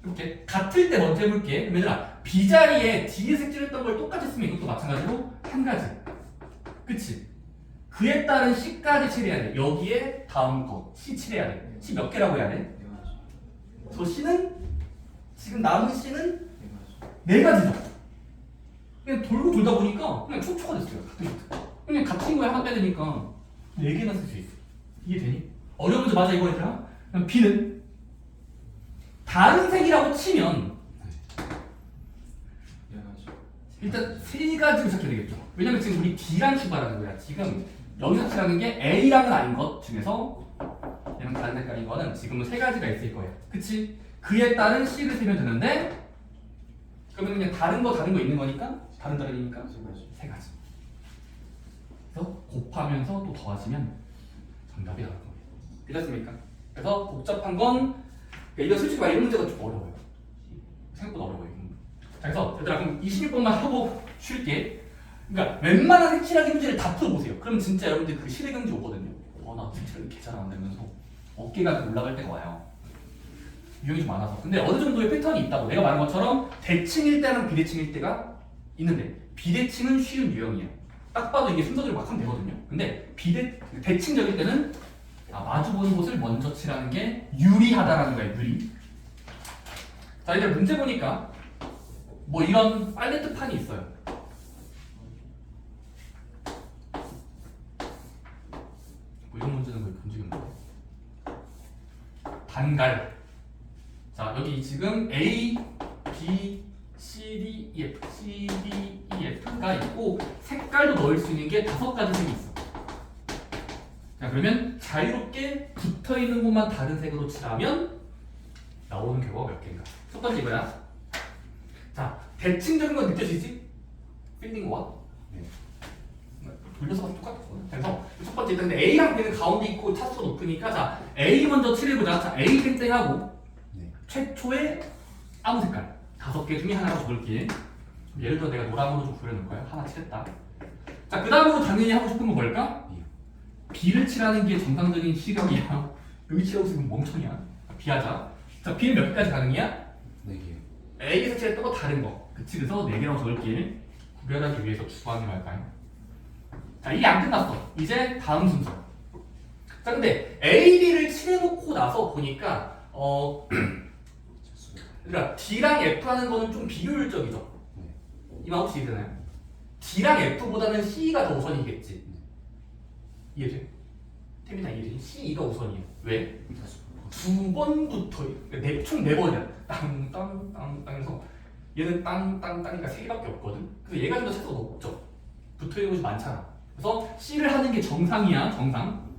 이렇게 같을 때 먼저 해볼게. 그럼 얘들아 B 자리에 D의 색칠했던 걸 똑같이 쓰면 이것도 마찬가지로 한 가지. 그치? 그에 따른 C까지 칠해야 돼. 여기에 다음 거 C 칠해야 돼. C 몇 개라고 해야 돼? 네 가지. 저 C는 지금 남은 C는 네 가지. 4가지죠. 그냥 돌고 돌다 보니까 그냥 촉초가 됐어요. 같은 거. 그냥 같은 거에 하나 빼드니까 4개나 쓸 수 있어. 이해 되니? 어려운 문제 맞아 이거 얘들아? 그럼 B는 다른 색이라고 치면 네 가지. 일단 3가지로 시작해야 되겠죠. 왜냐면 지금 우리 D랑 출발하는 거야. 지금 여기서 칠하는 게 A랑은 아닌 것 중에서 얘랑 다른 색깔인 거는 지금은 3가지가 있을 거예요. 그치? 그에 따른 C를 세면 되는데 그러면 그냥 다른 거 있는 거니까 다른이니까 세 가지. 3가지. 그래서 곱하면서 또 더하시면 정답이 나올 겁니다. 되셨습니까? 그래서 복잡한 건 이거 솔직히 말해 이런 문제가 좀 어려워요. 생각보다 어려워요. 자, 그래서 얘들아 그럼 26번만 하고 쉴게. 그러니까 웬만한 색칠하기 문제를 다 풀어보세요. 그럼 진짜 여러분들 그 실외 경지 오거든요. 나 색칠하기 개 잘한다면서 어깨가 올라갈 때가 와요. 유형이 좀 많아서. 근데 어느 정도의 패턴이 있다고. 내가 말한 것처럼 대칭일 때랑 비대칭일 때가 있는데 비대칭은 쉬운 유형이에요. 딱 봐도 이게 순서대로 막 하면 되거든요. 근데 대칭적일 때는 마주보는 곳을 먼저 칠하는 게 유리하다라는 거예요. 유리. 자, 이제 문제 보니까 뭐 이런 팔레트판이 있어요. 뭐 이런 문제는 거의 본 적이 없는데. 단갈. 자, 여기 지금 A, B, C, D, E, F, C, D, E, F가 있고 색깔도 넣을 수 있는 게 5가지 색이 있어. 자, 그러면 자유롭게 붙어있는 곳만 다른 색으로 칠하면 나오는 결과가 몇 개인가? 첫 번째 이거야. 자, 대칭적인 건 느껴지지? 필딩과? 네. 돌려서 봐도 똑같아. 그래서 첫 번째 일단 A랑 B는 가운데 있고 차수가 높으니까 자 A 먼저 칠해보자. 자 A 땡땡하고 네. 최초의 아무 색깔 5개 중에 하나로 적을게. 예를 들어 내가 노랑으로 좀 그려놓을 거야. 하나 칠했다. 자, 그 다음으로 당연히 하고 싶은 건 뭘까? B를 칠하는 게 정상적인 시력이야. 여기 칠하고 있으면 멍청이야. B하자. 자, B는 몇 개까지 가능이야? 4개. A에서 칠했던 거 다른 거. 그치? 그래서 4개라고 적을게. 구별하기 위해서 주관이 할까요? 자, 이게 안 끝났어. 이제 다음 순서. 자, 근데 A, B를 칠해놓고 나서 보니까 그러니까 D랑 F 하는 거는 좀 비효율적이죠. 네. 이 말 혹시 이해되나요? D랑 F보다는 C가 더 우선이겠지. 이해돼? 태민아 이해되니? C가 우선이에요. 왜? 2번 붙어. 총 4번이야. 땅땅땅땅해서 얘는 땅땅땅이니까 3개밖에 없거든. 그래서 얘가 좀 더 차수가 높죠. 붙어있는 곳이 많잖아. 그래서 C를 하는 게 정상이야. 정상.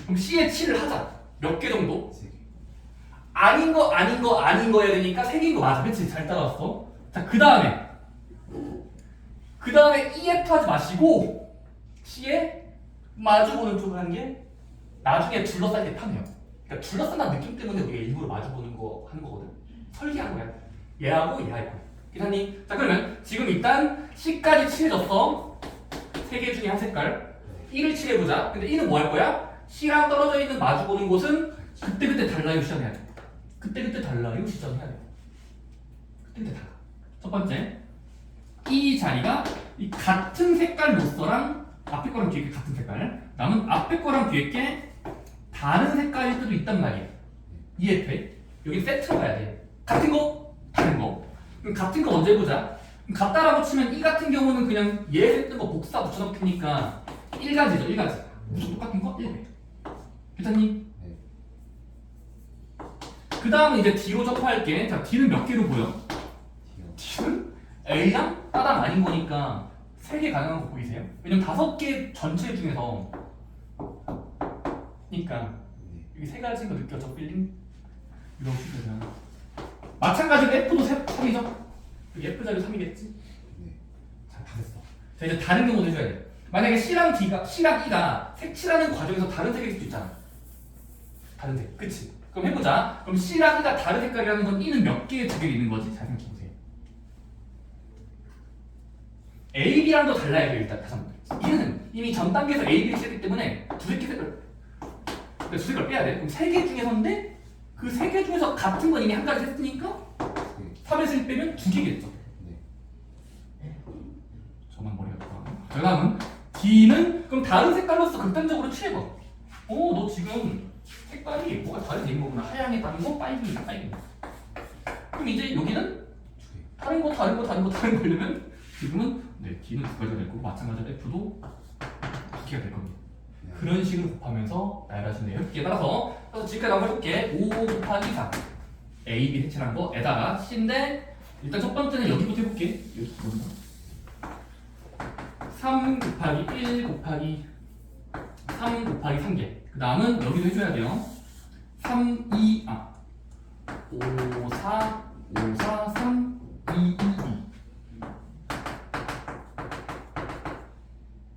그럼 C에 7을 하자. 몇 개 정도? 3개. 아닌 거 해야 되니까 3개인 거 맞아. 그치? 잘 따라왔어. 자, 그 다음에 EF 하지 마시고 C에 마주보는 쪽을 하는 게 나중에 둘러쌀 때 편해요. 그러니까 둘러싼다는 느낌 때문에 우리가 일부러 마주보는 거 하는 거거든. 설계한 거야. 얘하고 얘하고. 괜찮니? 자, 그러면 지금 일단 C까지 칠해줬어. 3개 중에 한 색깔. E를 칠해보자. 근데 E는 뭐 할 거야? C랑 떨어져 있는 마주보는 곳은 그때그때 달라요. 시작해야 돼. 그때그때 달라요. 시작해야 돼. 그때그때 달라. 첫 번째, 이 자리가 이 같은 색깔 로서랑 앞에 거랑 뒤에 게 같은 색깔. 남은 앞에 거랑 뒤에 게 다른 색깔일 때도 있단 말이야. 이해돼? 여기 세트로 가야 돼. 같은 거, 다른 거. 그럼 같은 거 먼저 해보자. 같다라고 치면 이 같은 경우는 그냥 얘 했던 거 복사 붙여넣기니까 1가지죠. 1가지. 무조건 똑같은 거 1배. 괜찮니? 네. 그 다음은 이제 D로 접할게. 자, D는 몇 개로 보여? D요. D는 A랑 따당 아닌 거니까 3개 가능한 거 보이세요? 왜냐면 5개 전체 중에서 그러니까 네. 여기 3가지인 거 느껴져? 필링? 이런 식으로 마찬가지로 F도 3이죠? 여기 F 자리 3이겠지? 네. 자, 다 됐어. 자, 이제 다른 경우도 해줘야 돼. 만약에 C랑 E가 색칠하는 과정에서 다른 색일 수도 있잖아. 다른 색, 그치? 그럼 해보자. 그럼 C랑 E가 다른 색깔이라는 건 E는 몇 개의 주객이 있는 거지? 잘 생각해보세요. A, B랑도 달라야 돼요. 일단 다시 한번. E는 이미 전 단계에서 A, B를 칠했기 때문에 두세 개 색깔 빼야 돼. 그럼 3개 중에서인데 그 3개 중에서 같은 건 이미 한 가지 했으니까 3에서 1 빼면 2개겠죠. 네. 저만 머리가 아파. 그 다음은 D는 그럼 다른 색깔로서 극단적으로 칠해봐. 너 지금 색깔이 뭐가 다른 거구나. 하양에 다른 거, 빨갱이다, 빨갱이. 그럼 이제 여기는 다른 거 하려면 지금은 D는 두 가지가 될 거고 마찬가지로 F도 두 개가 될 겁니다. 네. 그런 식으로 곱하면서 나열하시면 돼요. 여기에 따라서 지금까지 한번 해볼게. 5 곱하기 4 A, B 색칠한 거에다가 C인데 일단 첫 번째는 여기부터 해볼게. 여기 보는 거. 3 곱하기 1 곱하기 3 곱하기 3개. 그 다음은 여기도 해줘야 돼요. 3, 2, 5, 4, 5, 4, 3, 2, 2, 2.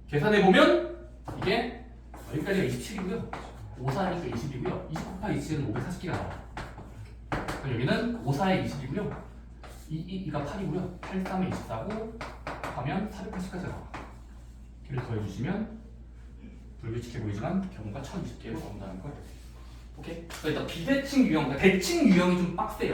계산해보면 이게 여기까지가 27이고요. 5, 4에서 20이고요. 20 곱하기 27은 540개가 나와요. 그럼 여기는 5, 4에 20이고요. 2가 8이고요. 8, 3에 24고 하면 480까지 나와. 걔를 더해주시면 불규칙해 보이지만 경우가 1020개로 나온다는 걸. 오케이? 일단 비대칭 유형, 대칭 유형이 좀 빡세요.